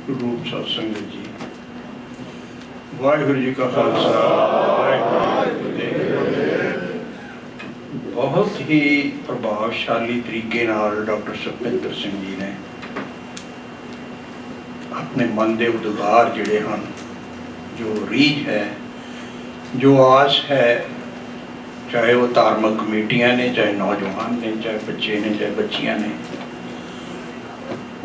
रूप सत्संग जी। वाहिगुरु जी का खालसा, वाहिगुरु जी की फतेह। बहुत ही प्रभावशाली तरीके नाल डॉक्टर सुखविंदर सिंह जी ने अपने मन के उद्गार जिहड़े हैं, जो रीझ है, जो आस है, चाहे वो धार्मिक कमेटियां ने, चाहे नौजवान ने, चाहे बच्चे ने, चाहे बच्चियां ने,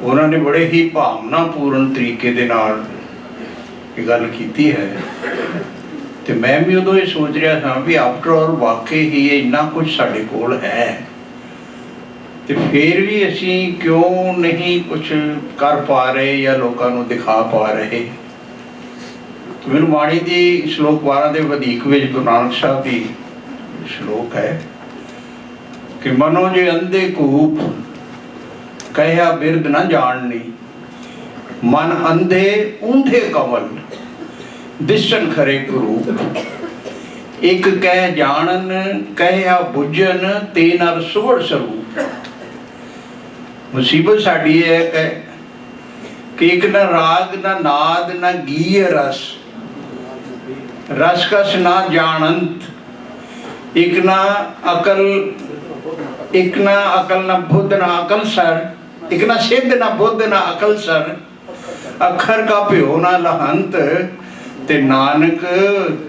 उन्होंने बड़े ही भावनापूर्ण तरीके दे नाल ये गल कीती है। तो मैं भी उदों ये सोच रहा था भी आफ्टर ऑल वाकई ही इन्ना कुछ साडे कोल है, तो फिर भी असी क्यों नहीं कुछ कर पा रहे या लोगों को दिखा पा रहे। तो मेरे बाणी की श्लोक 12 के वधीक विच गुरु नानक साहब की श्लोक है कि मनो जे अंधे कूप कहा बिरद न जाननी, मन अंधे ऊंधे कमल दिसन खरे कुरूप। एक कह जानन कहा बुझन ते नर सुवड़ स्वरूप। मुसीबत साड़ी है कि एक न राग न नाद न गीय रस, रस कस ना जानंत। एक ना अकल, एक ना अकल न बुद्ध न अकल सर, एक ना सिद्ध न बुद्ध न अकल सर। अखर का प्यो ना लहंत, ते नानक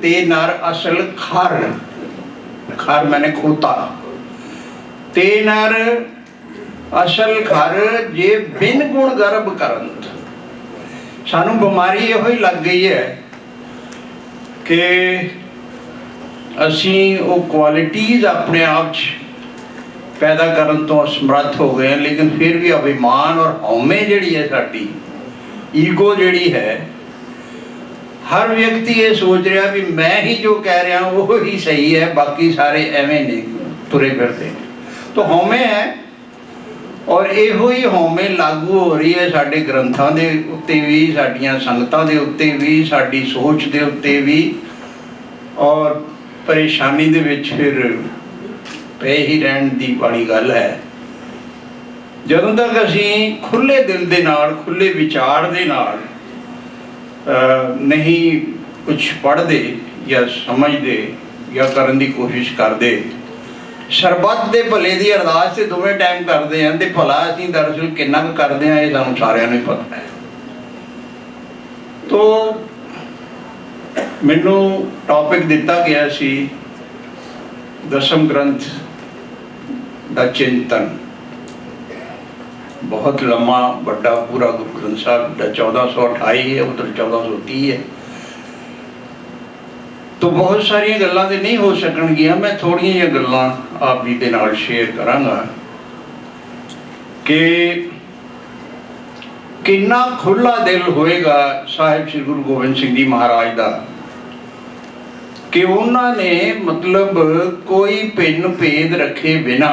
ते नर असल खर। खर मैंने खोता, ते नर असल खर जे बिन गुण गर्भ करंत। सानू बीमारी यो ही लग गई है कि असी वो क्वालिटीज़ अपने आप पैदा करने तो असमर्थ हो गए हैं, लेकिन फिर भी अभिमान और हौमे जिहड़ी है, साडी ईगो जिहड़ी है, हर व्यक्ति ये सोच रहा भी मैं ही जो कह रहा हूँ वो ही सही है, बाकी सारे एवें ने तुरे फिरते। तो हौमे है, और इहो ही हौमे लागू हो रही है साडे ग्रंथां दे उत्ते भी, साडियां संगतां दे उत्ते भी, साडी सोच दे उत्ते भी, और परेशानी दे विच फिर पे ही रहन दी बड़ी गल है। जदों तक असी खुले दिल दे नाल, खुले विचार दे नाल नहीं कुछ पढ़ते या समझते या करने की कोशिश करते, शरबत दे भले दी अरदास से दोवें टाइम करते हैं, तो भला असी दरअसल कितना करते हैं ये सानू सारिਆਂ ਨੂੰ पता है। तो मैनू टॉपिक दिता गया सी दसम ग्रंथ का चिंतन, बहुत लम्मा बड़ा पूरा गुरु ग्रंथ साहब का 1428 है, उधर 1430 है। तो बहुत सारिया गल्लां ते नहीं हो सकणगियां, मैं थोड़ियां जिहियां गल्लां आप जी दे नाल शेयर करांगा कि कितना खुला दिल होएगा साहिब श्री गुरु गोबिंद सिंह जी महाराज का, कि उन्होंने मतलब कोई भिन्न भेद रखे बिना,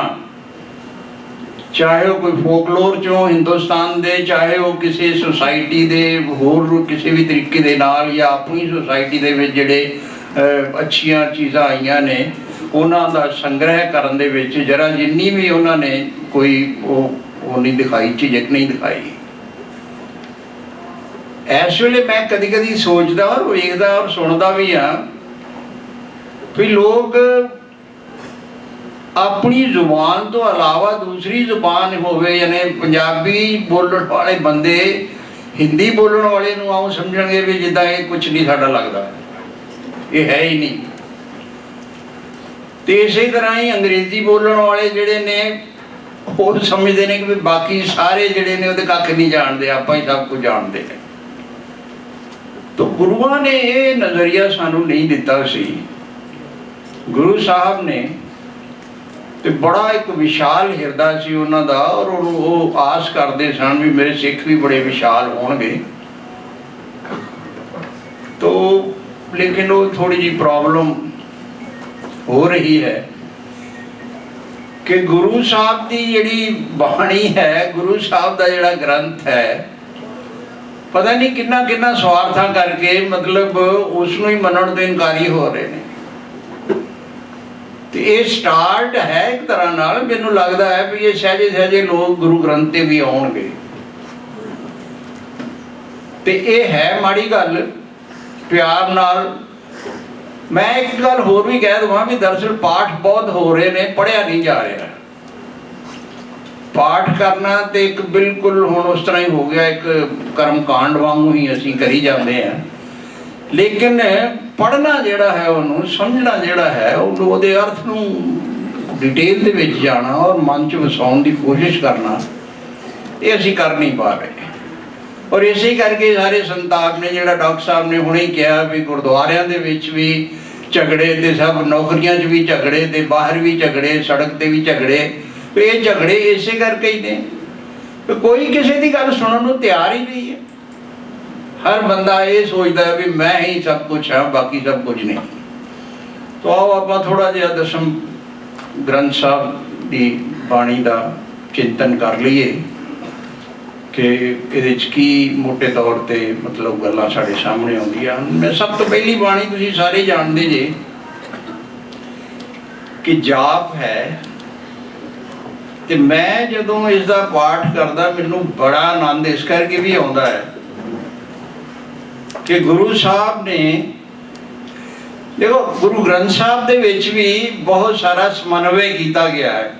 चाहे वो कोई फोकलोर चो हिंदुस्तान दे, चाहे वो किसी सोसाइटी दे होर किसी भी तरीके दे नाल, या अपनी सोसाइटी दे विच जिहड़े अच्छियां चीज़ां आईयां ने उन्हां दा संग्रह करन दे विच जरा जिन्नी भी उन्होंने कोई वो नहीं दिखाई, झिझक नहीं दिखाई। इस वेले मैं कदी कदी सोचदा और वेखदा और सुनदा भी हाँ भी लोग अपनी जुबान तो अलावा दूसरी जुबान होवे, यानी पंजाबी बोलने वाले बंदे हिंदी बोलने वाले नूं आउं समझणगे भी जिद्दां ये कुछ नहीं साडा लगदा, ये है ही नहीं। तो इस तरह ही अंग्रेजी बोलने वाले जिहड़े ने वो समझते हैं कि बाकी सारे जिहड़े ने उहदे कख नहीं जानते, आपां ही सब कुछ जानते हैं। तो गुरुआं ने ये नज़रिया सानू नहीं दिता सी। गुरु साहब ने तो बड़ा एक विशाल हिरदा सी उन्हां दा, और वो आस करते सन भी मेरे सिख भी बड़े विशाल होणगे। तो लेकिन वो थोड़ी जी प्रॉब्लम हो रही है कि गुरु साहब की जिहड़ी बाणी है, गुरु साहब का जिहड़ा ग्रंथ है, पता नहीं कितना कितना स्वार्थां करके मतलब उसनूं ही मनण तो इनकारी हो रहे हैं। तो ये स्टार्ट है एक तरह नाल, मैनूं लगदा है भी ये सहजे सहजे लोग गुरु ग्रंथ ते भी आउणगे। ਤੇ ਇਹ ਹੈ ਮਾੜੀ ਗੱਲ। ਪਿਆਰ ਨਾਲ ਮੈਂ ਇੱਕ ਗੱਲ ਹੋਰ ਵੀ ਕਹਿ ਦਵਾਂ ਵੀ ਦਰਅਸਲ ਪਾਠ ਬਹੁਤ ਹੋ ਰਹੇ ਨੇ, ਪੜ੍ਹਿਆ ਨਹੀਂ ਜਾ ਰਿਹਾ। ਪਾਠ ਕਰਨਾ ਤੇ ਇੱਕ ਬਿਲਕੁਲ ਹੁਣ ਉਸ ਤਰ੍ਹਾਂ ਹੀ ਹੋ ਗਿਆ, ਇੱਕ ਕਰਮ ਕਾਂਡ ਵਾਂਗੂ ਹੀ ਅਸੀਂ ਕਰੀ ਜਾਂਦੇ ਹਾਂ। ਲੇਕਿਨ ਪੜ੍ਹਨਾ ਜਿਹੜਾ ਹੈ, ਉਹਨੂੰ ਸਮਝਣਾ ਜਿਹੜਾ ਹੈ, ਉਹਦੇ ਅਰਥ ਨੂੰ ਡਿਟੇਲ ਦੇ ਵਿੱਚ ਜਾਣਾ ਔਰ ਮਨ 'ਚ ਵਸਾਉਣ ਦੀ ਕੋਸ਼ਿਸ਼ ਕਰਨਾ, ਇਹ ਅਸੀਂ ਕਰ ਨਹੀਂ ਪਾ ਰਹੇ। ਔਰ ਇਸੇ ਕਰਕੇ ਸਾਰੇ ਸੰਤਾਪ ਨੇ, ਜਿਹੜਾ ਡਾਕਟਰ ਸਾਹਿਬ ਨੇ ਹੁਣੇ ਹੀ ਕਿਹਾ ਵੀ ਗੁਰਦੁਆਰਿਆਂ ਦੇ ਵਿੱਚ ਵੀ ਝਗੜੇ, ਤੇ ਸਭ ਨੌਕਰੀਆਂ 'ਚ ਵੀ ਝਗੜੇ, ਤੇ ਬਾਹਰ ਵੀ ਝਗੜੇ, ਸੜਕ 'ਤੇ ਵੀ ਝਗੜੇ। ਇਹ ਝਗੜੇ ਇਸੇ ਕਰਕੇ ਹੀ ਨੇ, ਕੋਈ ਕਿਸੇ ਦੀ ਗੱਲ ਸੁਣਨ ਨੂੰ ਤਿਆਰ ਹੀ ਨਹੀਂ ਹੈ। ਹਰ ਬੰਦਾ ਇਹ ਸੋਚਦਾ ਹੈ ਵੀ ਮੈਂ ਹੀ ਸਭ ਕੁਛ ਹਾਂ, ਬਾਕੀ ਸਭ ਕੁਝ ਨਹੀਂ। ਤਾਂ ਆਓ ਆਪਾਂ ਥੋੜ੍ਹਾ ਜਿਹਾ ਦਸਮ ਗ੍ਰੰਥ ਸਾਹਿਬ ਦੀ ਬਾਣੀ ਦਾ ਚਿੰਤਨ ਕਰ ਲਈਏ ਕਿ ਇਹਦੇ 'ਚ ਕੀ ਮੋਟੇ ਤੌਰ 'ਤੇ ਮਤਲਬ ਗੱਲਾਂ ਸਾਡੇ ਸਾਹਮਣੇ ਆਉਂਦੀਆਂ ਹਨ। ਮੈਂ ਸਭ ਤੋਂ ਪਹਿਲੀ ਬਾਣੀ ਤੁਸੀਂ ਸਾਰੇ ਜਾਣਦੇ ਜੇ ਕਿ ਜਾਪ ਹੈ। ਤੇ ਮੈਂ ਜਦੋਂ ਇਸ ਦਾ ਪਾਠ ਕਰਦਾ, ਮੈਨੂੰ ਬੜਾ ਆਨੰਦ ਇਸ ਕਰਕੇ ਵੀ ਆਉਂਦਾ ਹੈ ਕਿ ਗੁਰੂ ਸਾਹਿਬ ਨੇ, ਦੇਖੋ ਗੁਰੂ ਗ੍ਰੰਥ ਸਾਹਿਬ ਦੇ ਵਿੱਚ ਵੀ ਬਹੁਤ ਸਾਰਾ ਸਮਨਵੈ ਕੀਤਾ ਗਿਆ ਹੈ।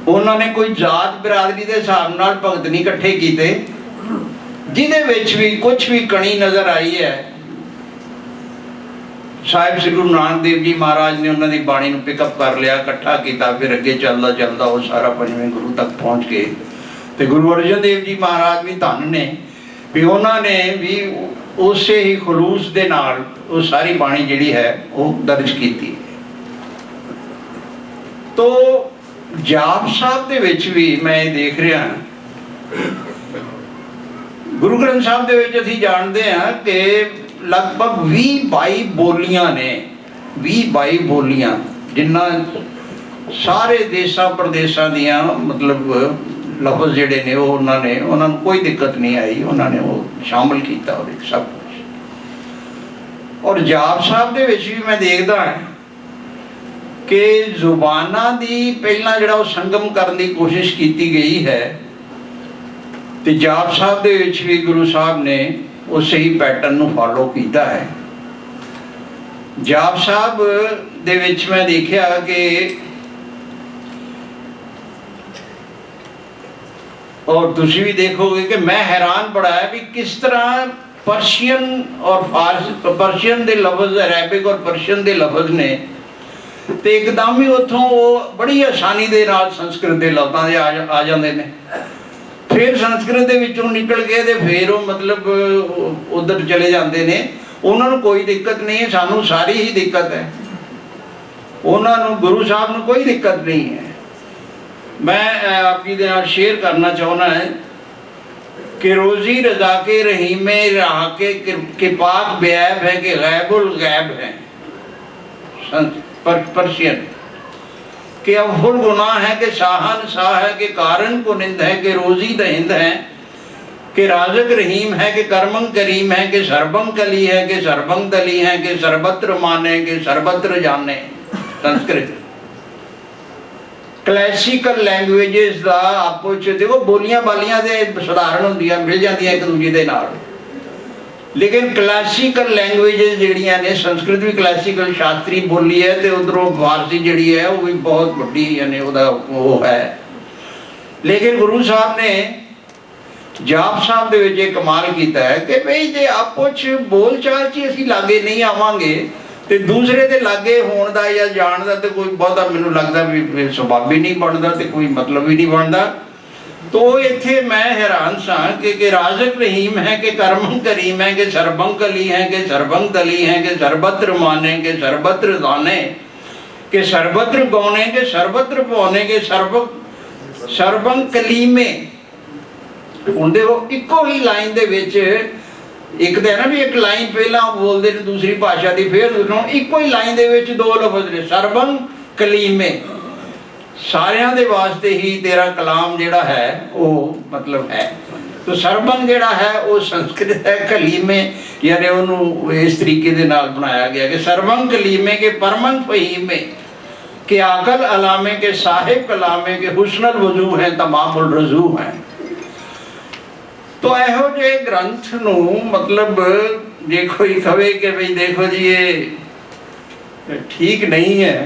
ਉਹਨਾਂ ਨੇ ਕੋਈ ਜਾਤ ਬਰਾਦਰੀ ਦੇ ਹਿਸਾਬ ਨਾਲ ਭਗਤ ਨਹੀਂ ਇਕੱਠੇ ਕੀਤੇ, ਜਿਹਦੇ ਵਿੱਚ ਵੀ ਕੁਛ ਵੀ ਕਣੀ ਨਜ਼ਰ ਆਈ ਹੈ। ਸਾਹਿਬ ਸ੍ਰੀ ਗੁਰੂ ਨਾਨਕ ਦੇਵ ਜੀ ਮਹਾਰਾਜ ਨੇ ਉਹਨਾਂ ਦੀ ਬਾਣੀ ਨੂੰ ਪਿਕਅਪ ਕਰ ਲਿਆ, ਇਕੱਠਾ ਕੀਤਾ, ਫਿਰ ਅੱਗੇ ਚੱਲਦਾ ਚੱਲਦਾ ਉਹ ਸਾਰਾ ਪੰਜਵੇਂ ਗੁਰੂ ਤੱਕ ਪਹੁੰਚ ਗਏ। ਤੇ ਗੁਰੂ ਅਰਜਨ ਦੇਵ ਜੀ ਮਹਾਰਾਜ ਵੀ ਧੰਨ ਨੇ ਵੀ ਉਹਨਾਂ ਨੇ ਵੀ ਉਸੇ ਹੀ ਖਲੂਸ ਦੇ ਨਾਲ ਉਹ ਸਾਰੀ ਬਾਣੀ ਜਿਹੜੀ ਹੈ ਉਹ ਦਰਜ ਕੀਤੀ। ਤੋ ਜਾਪ ਸਾਹਿਬ ਦੇ ਵਿੱਚ ਵੀ ਮੈਂ ਇਹ ਦੇਖ ਰਿਹਾ, ਗੁਰੂ ਗ੍ਰੰਥ ਸਾਹਿਬ ਦੇ ਵਿੱਚ ਅਸੀਂ ਜਾਣਦੇ ਹਾਂ ਕਿ ਲਗਭਗ 20-22 ਬੋਲੀਆਂ ਨੇ, 20-22 ਬੋਲੀਆਂ, ਜਿਨ੍ਹਾਂ ਸਾਰੇ ਦੇਸ਼ਾਂ ਪ੍ਰਦੇਸ਼ਾਂ ਦੀਆਂ ਮਤਲਬ ਲਫ਼ਜ਼ ਜਿਹੜੇ ਨੇ ਉਹ ਉਹਨਾਂ ਨੂੰ ਕੋਈ ਦਿੱਕਤ ਨਹੀਂ ਆਈ, ਉਹਨਾਂ ਨੇ ਉਹ ਸ਼ਾਮਲ ਕੀਤਾ ਉਹਦੇ ਸਭ ਕੁਛ। ਔਰ ਜਾਪ ਸਾਹਿਬ ਦੇ ਵਿੱਚ ਵੀ ਮੈਂ ਦੇਖਦਾ ਹਾਂ ਕਿ ਜ਼ੁਬਾਨਾਂ ਦੀ ਪਹਿਲਾਂ ਜਿਹੜਾ ਉਹ ਸੰਗਮ ਕਰਨ ਦੀ ਕੋਸ਼ਿਸ਼ ਕੀਤੀ ਗਈ ਹੈ, ਤੇ ਜਾਪ ਸਾਹਿਬ ਦੇ ਵਿੱਚ ਵੀ ਗੁਰੂ ਸਾਹਿਬ ਨੇ ਉਸੇ ਹੀ ਪੈਟਰਨ ਨੂੰ ਫਾਲੋ ਕੀਤਾ ਹੈ। ਜਾਪ ਸਾਹਿਬ ਦੇ ਵਿੱਚ ਮੈਂ ਦੇਖਿਆ ਕਿ, ਔਰ ਤੁਸੀਂ ਵੀ ਦੇਖੋਗੇ ਕਿ ਮੈਂ ਹੈਰਾਨ ਬੜਾ ਹੈ ਵੀ ਕਿਸ ਤਰ੍ਹਾਂ ਪਰਸ਼ੀਅਨ ਔਰ ਪਰਸ਼ੀਅਨ ਦੇ ਲਫ਼ਜ਼, ਅਰੈਬਿਕ ਔਰ ਪਰਸ਼ੀਅਨ ਦੇ ਲਫ਼ਜ਼ ਨੇ, ਤੇ ਇੱਕਦਮ ਹੀ ਉੱਥੋਂ ਉਹ ਬੜੀ ਆਸਾਨੀ ਦੇ ਨਾਲ ਸੰਸਕ੍ਰਿਤ ਦੇ ਲਫ਼ਜ਼ਾਂ ਦੇ ਆ ਜਾਂਦੇ ਨੇ। ਫਿਰ ਸੰਸਕ੍ਰਿਤ ਦੇ ਵਿੱਚੋਂ ਨਿਕਲ ਕੇ ਤੇ ਫਿਰ ਉਹ ਮਤਲਬ ਉਧਰ ਚਲੇ ਜਾਂਦੇ ਨੇ। ਉਹਨਾਂ ਨੂੰ ਕੋਈ ਦਿੱਕਤ ਨਹੀਂ ਹੈ, ਸਾਨੂੰ ਸਾਰੀ ਹੀ ਦਿੱਕਤ ਹੈ। ਉਹਨਾਂ ਨੂੰ, ਗੁਰੂ ਸਾਹਿਬ ਨੂੰ ਕੋਈ ਦਿੱਕਤ ਨਹੀਂ ਹੈ। ਮੈਂ ਆਪ ਜੀ ਦੇ ਨਾਲ ਸ਼ੇਅਰ ਕਰਨਾ ਚਾਹੁੰਦਾ ਹੈ कि रोज़ी रज़ा के रहीम राह के पाक बेऐब है कि गैबुल गैब है। पर्शियन कि अवहुल गुनाह है कि शाहन शाह है कि कारण कुनिंद है कि रोज़ी दहिंद है कि राज़क रहीम है कि कर्मंग करीम है कि सरबंग कली है कि सरबंग दली है कि सरबत्र माने कि सरबत्र जाने। संस्कृत ਕਲੈਸੀਕਲ ਲੈਂਗੁਏਜਸ ਦਾ ਆਪੋ 'ਚ ਦੇਖੋ ਬੋਲੀਆਂ ਬਾਲੀਆਂ ਦੇ ਸਧਾਰਨ ਹੁੰਦੀਆਂ, ਮਿਲ ਜਾਂਦੀਆਂ ਇੱਕ ਦੂਜੇ ਦੇ ਨਾਲ, ਲੇਕਿਨ ਕਲਾਸੀਕਲ ਲੈਂਗੁਏਜਸ ਜਿਹੜੀਆਂ ਨੇ, ਸੰਸਕ੍ਰਿਤ ਵੀ ਕਲਾਸੀਕਲ ਸ਼ਾਸਤਰੀ ਬੋਲੀ ਹੈ, ਤੇ ਉਧਰੋਂ ਫਾਰਸੀ ਜਿਹੜੀ ਹੈ ਉਹ ਵੀ ਬਹੁਤ ਵੱਡੀ ਯਾਨੀ ਉਹਦਾ ਉਹ ਹੈ। ਲੇਕਿਨ ਗੁਰੂ ਸਾਹਿਬ ਨੇ ਜਾਪ ਸਾਹਿਬ ਦੇ ਵਿੱਚ ਇਹ ਕਮਾਲ ਕੀਤਾ ਹੈ ਕਿ ਬਈ ਜੇ ਆਪੋ 'ਚ ਬੋਲ ਚਾਲ 'ਚ ਅਸੀਂ ਲਾਗੇ ਨਹੀਂ ਆਵਾਂਗੇ ਤੇ ਦੂਸਰੇ ਦੇ ਲਾਗੇ ਹੋਣ ਦਾ ਜਾਂ ਜਾਣ ਦਾ ਤੇ ਕੋਈ ਬਹੁਤਾ ਮੈਨੂੰ ਲੱਗਦਾ ਵੀ ਸੁਭਾਅ ਵੀ ਨਹੀਂ ਬਣਦਾ ਤੇ ਕੋਈ ਮਤਲਬ ਵੀ ਨਹੀਂ ਬਣਦਾ। ਤੋ ਇੱਥੇ ਮੈਂ ਹੈਰਾਨ ਸਾਂ ਕਿ ਰਾਜ਼ਕ ਰਹੀਮ ਹੈ ਕਿ ਕਰਮ ਕਰੀਮ ਹੈ ਕਿ ਸਰਬੰਗ ਕਲੀ ਹੈ ਕਿ ਸਰਬੰਗ ਦਲੀ ਹੈ ਕਿ ਸਰਬਤਰ ਮਾਨੇ ਕਿ ਸਰਬਤਰ ਦਾਨੇ ਕਿ ਸਰਬਤਰ ਗਾਉਣੇ ਕਿ ਸਰਬਤਰ ਪਾਉਣੇ ਕਿ ਸਰਬੰਗ ਕਲੀਮੇ। ਹੁਣ ਦੇਖੋ ਇੱਕੋ ਹੀ ਲਾਈਨ ਦੇ ਵਿੱਚ ਇੱਕ ਤਾਂ ਹੈ ਨਾ ਵੀ ਇੱਕ ਲਾਈਨ ਪਹਿਲਾਂ ਬੋਲਦੇ ਨੇ ਦੂਸਰੀ ਭਾਸ਼ਾ ਦੀ, ਫਿਰ ਦੂਸਰੋਂ ਇੱਕੋ ਹੀ ਲਾਈਨ ਦੇ ਵਿੱਚ ਦੋ ਲਫ਼ਜ਼ ਨੇ, ਸਰਬੰਗ ਕਲੀਮੇ। ਸਾਰਿਆਂ ਦੇ ਵਾਸਤੇ ਹੀ ਤੇਰਾ ਕਲਾਮ ਜਿਹੜਾ ਹੈ ਉਹ ਮਤਲਬ ਹੈ। ਤੋ ਸਰਬੰਗ ਜਿਹੜਾ ਹੈ ਉਹ ਸੰਸਕ੍ਰਿਤ ਹੈ, ਕਲੀਮੇ ਯਾਨੀ ਉਹਨੂੰ ਇਸ ਤਰੀਕੇ ਦੇ ਨਾਲ ਬਣਾਇਆ ਗਿਆ ਕਿ ਸਰਬੰਗ ਕਲੀਮੇ ਕੇ ਪਰਮੰਗ ਫਹੀਮੇ ਕਿ ਆਕਲ ਅਲਾਮੇ ਕੇ ਸਾਹਿਬ ਕਲਾਮੇ ਕੇ ਹੁਸਨਲ ਵਜੂ ਹੈ ਤਮਾਮੁਲ रजू है। तो ਇਹੋ ਜਿਹੇ ਗ੍ਰੰਥ ਨੂੰ मतलब ਜੇ ਕੋਈ ਕਵੇ ਕਿ ਭਈ ਦੇਖੋ ਜੀ ਇਹ ਠੀਕ नहीं है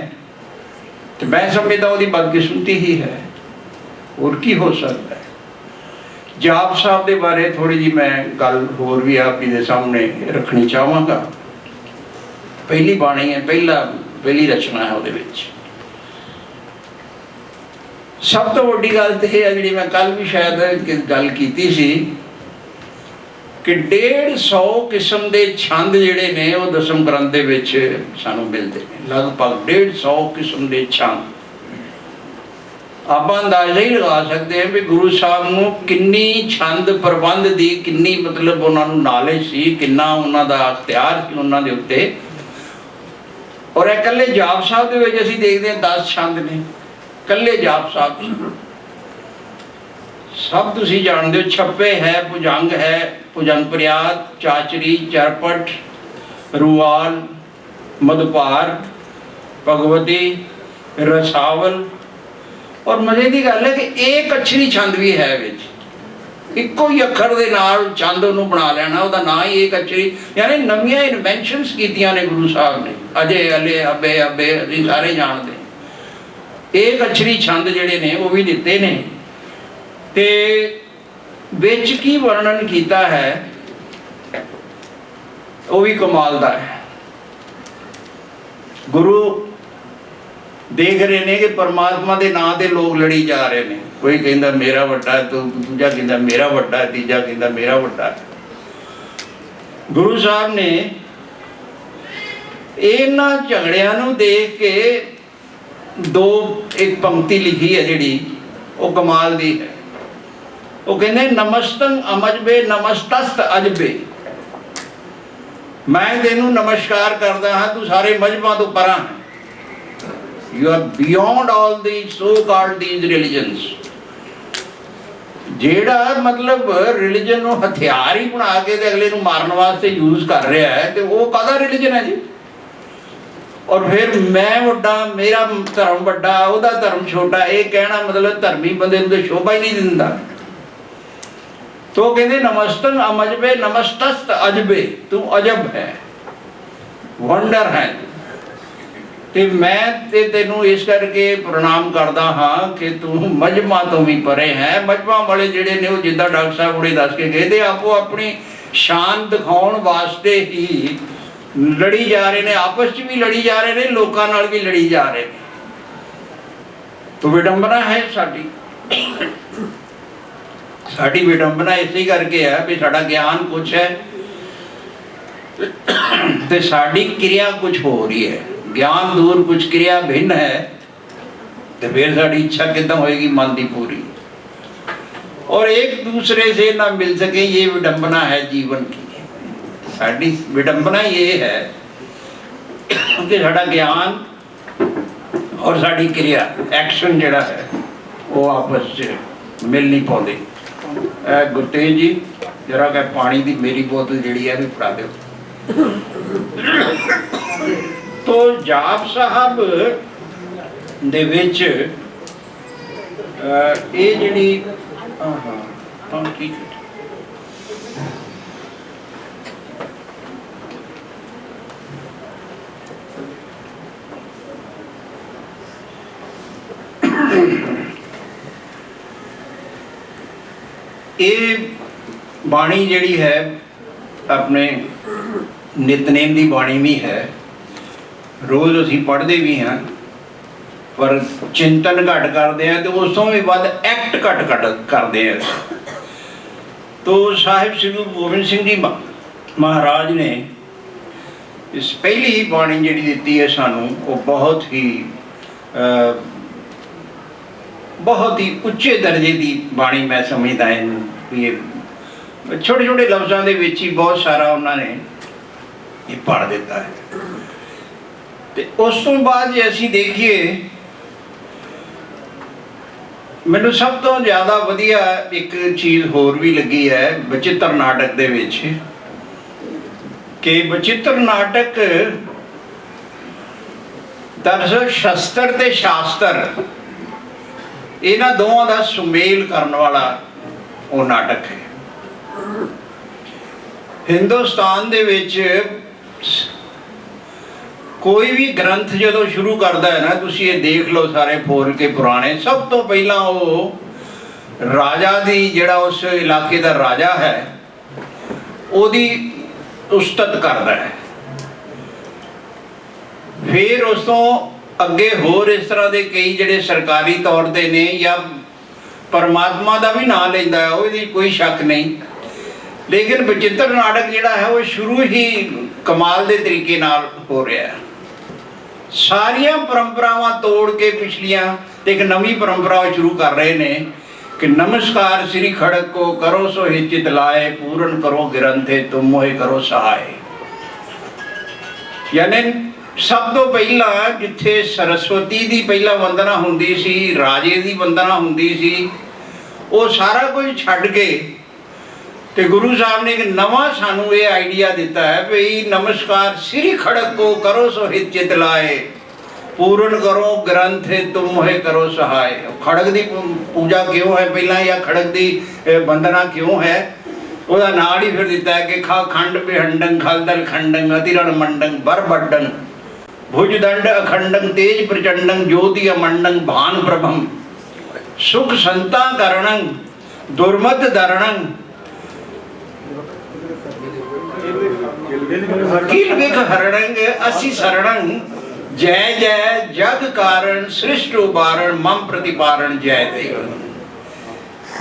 तो मैं समझता ਉਹਦੀ बदकिस्मती ही है। और की हो सकता है। जाप साहब के बारे थोड़ी जी मैं गल होर भी आप जी के सामने रखनी चाहवागा। पहली बाणी है, पहली रचना है ਉਹਦੇ ਵਿੱਚ। सब तो वड्डी गल तो यह है जी मैं कल भी शायद गल की सी कि 150 किस्म के छंद जिहड़े ने वो दसम ग्रंथ दे विच सानू मिलते हैं। लगभग 150 किस्म के छंद। आप अंदाजा ही लगा सकते हैं भी गुरु साहब नूं किन्नी छंद प्रबंध दी किन्नी मतलब उन्होंने नॉलेज सी, किन्ना उन्हों का अख्तियार सी उन्होंने उत्ते। और इकल्ले जाप साहब दे विच असीं देखते हैं 10 छंद ने कल्ले जाप साहब। सब तुसीं जानते हो, छप्पे है, भुजंग है, भुजंग प्रयाद, चाचरी, चरपट, रुआल, मधुपार, भगवती, रसावल। और मजे की गल है कि एक अक्षरी छंद भी है विच। इक्को ही अखर दे नाल छंद उन्होंने बना लेना, उसका ना ही एक अक्षरी। यानी नवीं इन्वेंशनस कीतियां ने गुरु साहब ने। अजे अले अबे अबे असीं सारे जानते हैं। एक अक्षरी छंद जिहड़े ने वो भी दिते ने। ते विच की वर्णन किया है वो भी कमाल दा है। गुरु देख रहे ने कि परमात्मा के नाम से लोग लड़ी जा रहे हैं। कोई कहता मेरा वड्डा है, तो दूजा कहता मेरा वड्डा है, तीजा कहता मेरा वड्डा है। गुरु साहब ने इन्हां झगड़ियां नूं देख के दो एक पंक्ति लिखी है जिहड़ी वो कमाल दी है। वो कहते नमस्तंग अमजबे नमस्तस्त अजबे। मैं तेनू नमस्कार करता हाँ, तू सारे मजहबां तो परां है। You are beyond all these so-called these religions। जेड़ा मतलब रिलीजन नूं हथियार ही बना के ते अगले नूं मारन वास्ते यूज कर रहा है, तो वो काहदा रिलीजन है जी। और फिर मैं वड्डा, मेरा धर्म वड्डा, उहदा धर्म छोटा, ये कहना मतलब धर्मी बंदे नूं ते शोभा ही नहीं दिंदा। तो कहते नमस्तन अमजबे नमस्तस्त अजबे, तू अजब है, वंडर है। ते मैं ते तेनू इस करके प्रणाम करदा हाँ कि तू मजहबां तो भी परे है। मजहबां वाले जिहड़े ने वो जिद्दां डॉक्टर साहब हुणे दस के गए थे, आपो अपनी शान दिखाउण वास्ते ही लड़ी जा रहे ने, आपस च भी लड़ी जा रहे ने, लोकां नाल भी लड़ी जा रहे ने। तो विडंबना है साडी। साडी विडंबना इसे करके है भी साडा ज्ञान कुछ है ते साडी क्रिया कुछ हो रही है। ज्ञान दूर कुछ क्रिया भिन्न है, तो फिर साड़ी इच्छा कितना होएगी मन की पूरी। और एक दूसरे से ना मिल सके, ये विडंबना है जीवन की। साड़ी विडंबना ये है कि साड़ा ज्ञान और साड़ी क्रिया एक्शन जिहड़ा है वो आपस में मिल नहीं पाते। गुरतेज जी जरा क्या पानी की मेरी बोतल जिहड़ी है भी फड़ा दो। तो जाप साहब दे विच ये जिहड़ी हाँ ठीक है। ये बाणी जिहड़ी है अपने नितनेम की बाणी भी है, रोज़ असी पढ़ते भी हैं, पर चिंतन घट करते हैं तो उस तो भी वध एक्ट घट करते हैं। तो साहिब श्री गुरु गोबिंद सिंह जी महाराज ने इस पहली बाणी जी दी है सानू, वो बहुत ही उच्चे दर्जे की बाणी मैं समझदा है। ये छोटे छोटे लफ्ज़ों के विच ही बहुत सारा उन्होंने ये पढ़ दिता है। तो उस तो बाद जे असीं देखिए, मैनू सब तो ज़्यादा वधिया एक चीज़ होर भी लगी है बचित्र नाटक दे विच कि बचित्र नाटक दरअसल शस्त्र ते शास्त्र इन्हां दोवां दा सुमेल करन वाला वो नाटक है। हिंदुस्तान दे विच कोई भी ग्रंथ जो शुरू करता है ना, तुसी ये देख लो सारे फोल के पुराने, सब तो पहला वो राजा दी जिहड़ा उस इलाके का राजा है ओदी उस्तत करता है। फिर उस तो अगे होर इस तरह के कई जिहड़े सरकारी तौर पर ने या परमात्मा का भी नाम लेंदा है, वो कोई शक नहीं। लेकिन बचित्र नाटक जिहड़ा है वो शुरू ही कमाल के तरीके नाल हो रहा है। सारिया परंपरावां तोड़ के पिछलियां एक नवी परंपरा शुरू कर रहे ने कि नमस्कार श्री खड़क को करो सो हिचित लाए, पूर्ण करो ग्रंथे तुम मोहे करो सहाय। यानी सब तो पहला जिथे सरस्वती की पहला वंदना हुंदी सी, राजे की वंदना हुंदी सी, वो सारा कुछ छड्ड के ते गुरु साहब ने एक नवा सानू ये आइडिया दिता है भाई नमस्कार श्री खड़क को करो सो हित चित लाए, पूर्ण करो ग्रंथ तुम मोहे करो सहाय। खड़क की पूजा क्यों है पहला या खड़क की वंदना क्यों है, वह नाल ही फिर दिता है कि खा खंड बिहंडंग खलदल खंडंग अतिरण मंडंग बर बड्डंग भुजदंड अखंडंग तेज प्रचंडंग ज्योति अमंडंग भान प्रभम सुख संता करणंग दुर्मत दरणंग किल विख हरणंग असि शरणंग जय जय जग कारण सृष्ट उबारण मम प्रतिपारण जय देव।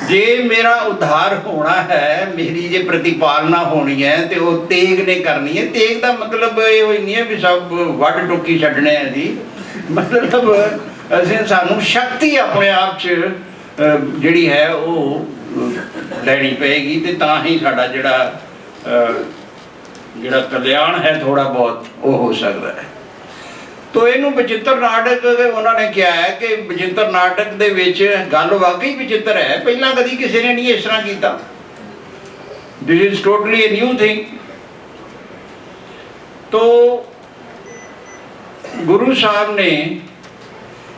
जे मेरा उद्धार होना है, मेरी जे प्रतिपालना होनी है तो वो तेग ने करनी है। तेग का मतलब ये नहीं है भी सब वड टुकी छड्डने है जी, मतलब असें सानू शक्ति अपने आप च जिहड़ी है वो लैनी पेगी ते तां ही साडा जिहड़ा कल्याण है थोड़ा बहुत वो हो सकता है। तो इनू बचित्र नाटक उन्होंने क्या है कि बचित्र नाटक दे विच गल वाकई बचित्र है, पहला कभी किसी ने नहीं इस तरह किया। This is totally a new thing. तो गुरु साहब ने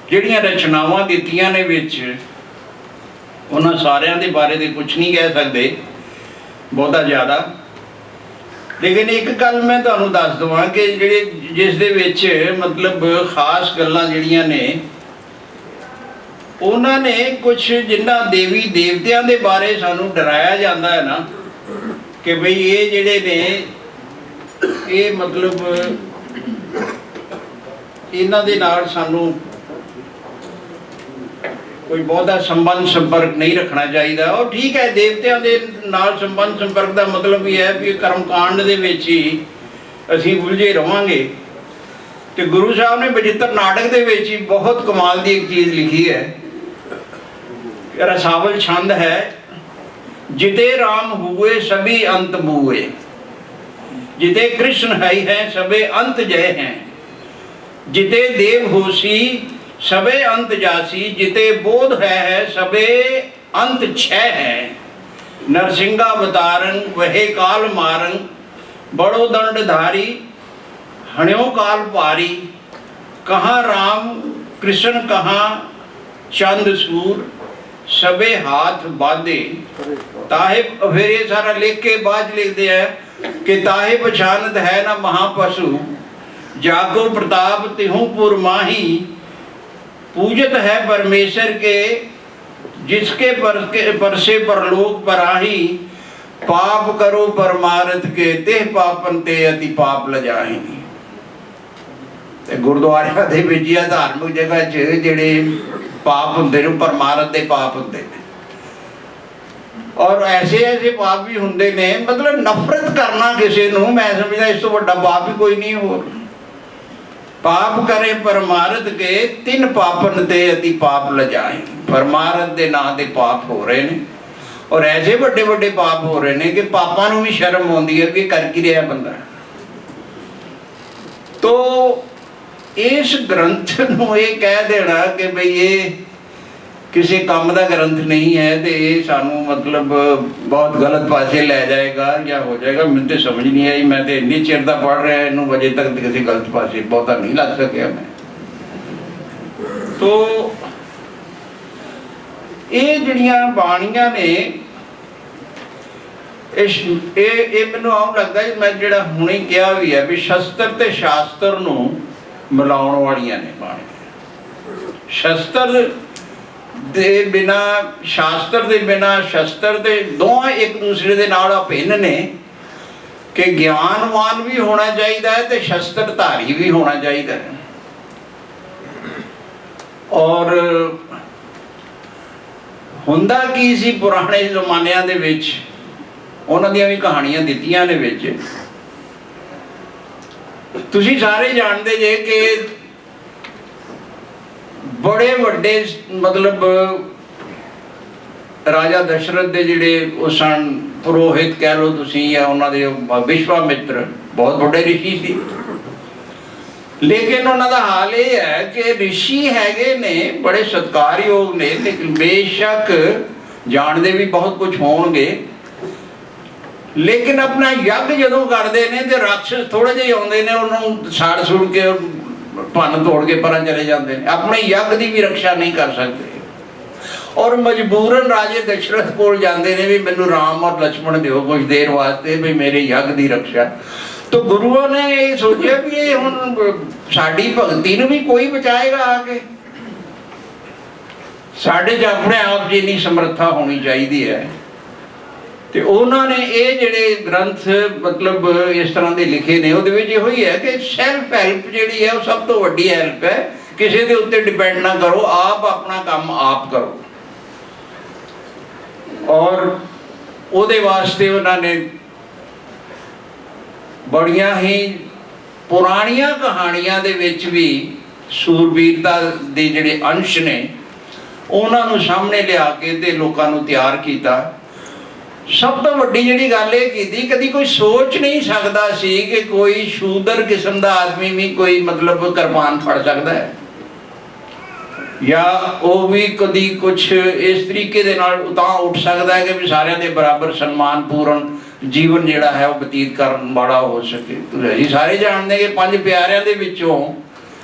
जिहड़ियां रचनावां दित्तियां ने विच उन्हां सारियां दे बारे ते कुछ नहीं कह सकते बहुता ज़्यादा, लेकिन एक गल मैं तुहानूं दस देवां कि जिहड़े जिस दे विच मतलब खास गल्लां जिहड़ियां ने उन्होंने कुछ जिन्ना देवी देवतियां दे बारे सानूं डराया जाता है ना कि भाई ये जिहड़े ने ये मतलब इन्हां दे नाल सानूं कोई बहुता संबंध संपर्क नहीं रखना चाहिए। और ठीक है, देवतियां दे नाल संबंध संपर्क का मतलब ये है कि कर्मकांड दे विच ही असीं उलझे रहांगे। तो गुरु साहब ने बचित्र नाटक दे विच ही बहुत कमाल की एक चीज़ लिखी है, रसावल छंद है, जिते राम हुए सभी अंत बुए, जिते कृष्ण है सबे अंत जय हैं, जिते देव होसी सबे अंत जासी, जिते बोध है सबे अंत छह है, नरसिंहावतारं वहे काल मारं, बड़ो दंड धारी हण्यो काल पारी, कहाँ राम कृष्ण कहाँ चंद सूर, सबे हाथ बाधे। ताहे फिर ये सारा लिख के बाद लिखते हैं कि ताहे पछानत है न महापशु, जागो प्रताप तिहु पुर माही, पूजत है परमेश्वर के जिसके परसे परलोक पराही, पाप करो परमारथ के तेह पापन ते अति पाप लजाही। गुरुद्वारे दे विच या धार्मिक जगह च जिहड़े पाप हुंदे ने परमारथ दे पाप हुंदे ने, और ऐसे ऐसे पाप भी हुंदे ने, मतलब नफरत करना किसी नूं मैं समझदा इस तो वड्डा पाप ही कोई नहीं हो। पाप करे परमारथ के तिन पापन ते अति पाप लजाए। परमारथ के नाम से पाप हो रहे हैं और ऐसे बड़े बड़े पाप हो रहे हैं कि पापा नूं भी शर्म आउंदी है कि कर की रहा बंदा। तो इस ग्रंथ नूं ये कह देना कि भाई ये किसी काम का ग्रंथ नहीं है तो ये सानू मतलब बहुत गलत पासे लै जाएगा या हो जाएगा, मैंने तो समझ नहीं आई। मैं तो इन्नी चिर का पढ़ रहा इनू अजे तक किसी गलत पासे बहुता नहीं लग सकिया मैं। तो ये जड़ियाँ बाणियाँ ने ਇਹ ਮੈਨੂੰ ਆਉਂ ਲੱਗਦਾ ਜੀ, ਮੈਂ ਜਿਹੜਾ ਹੁਣੇ ਕਿਹਾ ਵੀ ਹੈ ਵੀ ਸ਼ਸਤਰ ਤੇ ਸ਼ਾਸਤਰ ਨੂੰ ਮਿਲਾਉਣ ਵਾਲੀਆਂ ਨੇ ਬਾਣੀਆਂ। ਸ਼ਸਤਰ ਦੇ ਬਿਨਾ, ਸ਼ਾਸਤਰ ਦੇ ਬਿਨਾ, ਸ਼ਸਤਰ ਦੇ ਦੋਹਾਂ ਇੱਕ ਦੂਸਰੇ ਦੇ ਨਾਲ ਅਭਿੰਨ ਨੇ ਕਿ ਗਿਆਨਵਾਨ ਵੀ ਹੋਣਾ ਚਾਹੀਦਾ ਹੈ ਤੇ ਸ਼ਸਤਰਧਾਰੀ ਵੀ ਹੋਣਾ ਚਾਹੀਦਾ ਹੈ। ਔਰ ਹੁੰਦਾ ਕੀ ਸੀ ਪੁਰਾਣੇ ਜ਼ਮਾਨਿਆਂ ਦੇ ਵਿੱਚ, ਉਹਨਾਂ ਦੀਆਂ ਵੀ ਕਹਾਣੀਆਂ ਦਿੱਤੀਆਂ ਨੇ ਵਿੱਚ। ਤੁਸੀਂ ਸਾਰੇ ਜਾਣਦੇ ਜੇ ਕਿ ਬੜੇ ਵੱਡੇ ਮਤਲਬ ਰਾਜਾ ਦਸ਼ਰਥ ਦੇ ਜਿਹੜੇ ਉਹ ਸਨ ਪੁਰੋਹਿਤ ਕਹਿ ਲਓ ਤੁਸੀਂ, ਜਾਂ ਉਹਨਾਂ ਦੇ ਵਿਸ਼ਵਾਮਿੱਤਰ ਬਹੁਤ ਵੱਡੇ ਰਿਸ਼ੀ ਸੀ। ਲੇਕਿਨ ਉਹਨਾਂ ਦਾ ਹਾਲ ਇਹ ਹੈ ਕਿ ਰਿਸ਼ੀ ਹੈਗੇ ਨੇ, ਬੜੇ ਸਤਿਕਾਰਯੋਗ ਨੇ, ਲੇਕਿਨ ਬੇਸ਼ੱਕ ਜਾਣਦੇ ਵੀ ਬਹੁਤ ਕੁਝ ਹੋਣਗੇ, ਲੇਕਿਨ ਆਪਣਾ ਯੱਗ ਜਦੋਂ ਕਰਦੇ ਨੇ ਤੇ ਰਾਖਸ਼ ਥੋੜੇ ਜਿਹੇ ਆਉਂਦੇ ਨੇ, ਉਹਨੂੰ ਸਾੜ ਸੁੜ ਕੇ ਭੰਨ ਤੋੜ ਕੇ ਪਰਾਂ ਚਲੇ ਜਾਂਦੇ ਨੇ, ਆਪਣੇ ਯੱਗ ਦੀ ਵੀ ਰੱਖਿਆ ਨਹੀਂ ਕਰ ਸਕਦੇ। ਔਰ ਮਜਬੂਰਨ ਰਾਜੇ ਦਸ਼ਰਥ ਕੋਲ ਜਾਂਦੇ ਨੇ ਵੀ ਮੈਨੂੰ ਰਾਮ ਔਰ ਲక్ష్మణ ਦਿਓ ਕੁਝ ਦੇਰ ਵਾਸਤੇ, ਵੀ ਮੇਰੇ ਯੱਗ ਦੀ ਰੱਖਿਆ। ਤਾਂ ਗੁਰੂਆਂ ਨੇ ਇਹ ਸੋਚਿਆ ਵੀ ਇਹ ਹੁਣ ਸਾਡੀ ਭਗਤੀ ਨੂੰ ਵੀ ਕੋਈ ਬਚਾਏਗਾ ਆ ਕੇ, ਸਾਡੇ 'ਚ ਆਪਣੇ ਆਪ ਦੀ ਇੰਨੀ ਸਮਰੱਥਾ ਹੋਣੀ ਚਾਹੀਦੀ ਹੈ। ਤੇ ਉਹਨਾਂ ਨੇ ਇਹ ਜਿਹੜੇ ਗ੍ਰੰਥ ਮਤਲਬ ਇਸ ਤਰ੍ਹਾਂ ਦੇ ਲਿਖੇ ਨੇ, ਉਹਦੇ ਵਿੱਚ ਇਹੋ ਹੀ ਹੈ ਕਿ ਸੈਲਫ ਹੈਲਪ ਜਿਹੜੀ ਹੈ ਉਹ ਸਭ ਤੋਂ ਵੱਡੀ ਹੈਲਪ ਹੈ। ਕਿਸੇ ਦੇ ਉੱਤੇ ਡਿਪੈਂਡ ਨਾ ਕਰੋ, ਆਪ ਆਪਣਾ ਕੰਮ ਆਪ ਕਰੋ। ਔਰ ਉਹਦੇ ਵਾਸਤੇ ਉਹਨਾਂ ਨੇ ਬੜੀਆਂ ਹੀ ਪੁਰਾਣੀਆਂ ਕਹਾਣੀਆਂ ਦੇ ਵਿੱਚ ਵੀ ਸੂਰਬੀਰਤਾ ਦੇ ਜਿਹੜੇ ਅੰਸ਼ ਨੇ ਉਹਨਾਂ ਨੂੰ ਸਾਹਮਣੇ ਲਿਆ ਕੇ ਤੇ ਲੋਕਾਂ ਨੂੰ ਤਿਆਰ ਕੀਤਾ। ਸਭ ਤੋਂ ਵੱਡੀ ਜਿਹੜੀ ਗੱਲ ਇਹ ਕੀਤੀ, ਕਦੀ ਕੋਈ ਸੋਚ ਨਹੀਂ ਸਕਦਾ ਸੀ ਕਿ ਕੋਈ ਸ਼ੂਦਰ ਕਿਸਮ ਦਾ ਆਦਮੀ ਵੀ ਕੋਈ ਮਤਲਬ ਕਿਰਪਾਨ ਫੜ ਸਕਦਾ ਹੈ, ਜਾਂ ਉਹ ਵੀ ਕਦੀ ਕੁਛ ਇਸ ਤਰੀਕੇ ਦੇ ਨਾਲ ਉਤਾਂ ਉੱਠ ਸਕਦਾ ਹੈ ਕਿ ਵੀ ਸਾਰਿਆਂ ਦੇ ਬਰਾਬਰ ਸਨਮਾਨਪੂਰਨ ਜੀਵਨ ਜਿਹੜਾ ਹੈ ਉਹ ਬਤੀਤ ਕਰਨ ਵਾਲਾ ਹੋ ਸਕੇ। ਅਸੀਂ ਸਾਰੇ ਜਾਣਦੇ ਕਿ 5 ਪਿਆਰਿਆਂ ਦੇ ਵਿੱਚੋਂ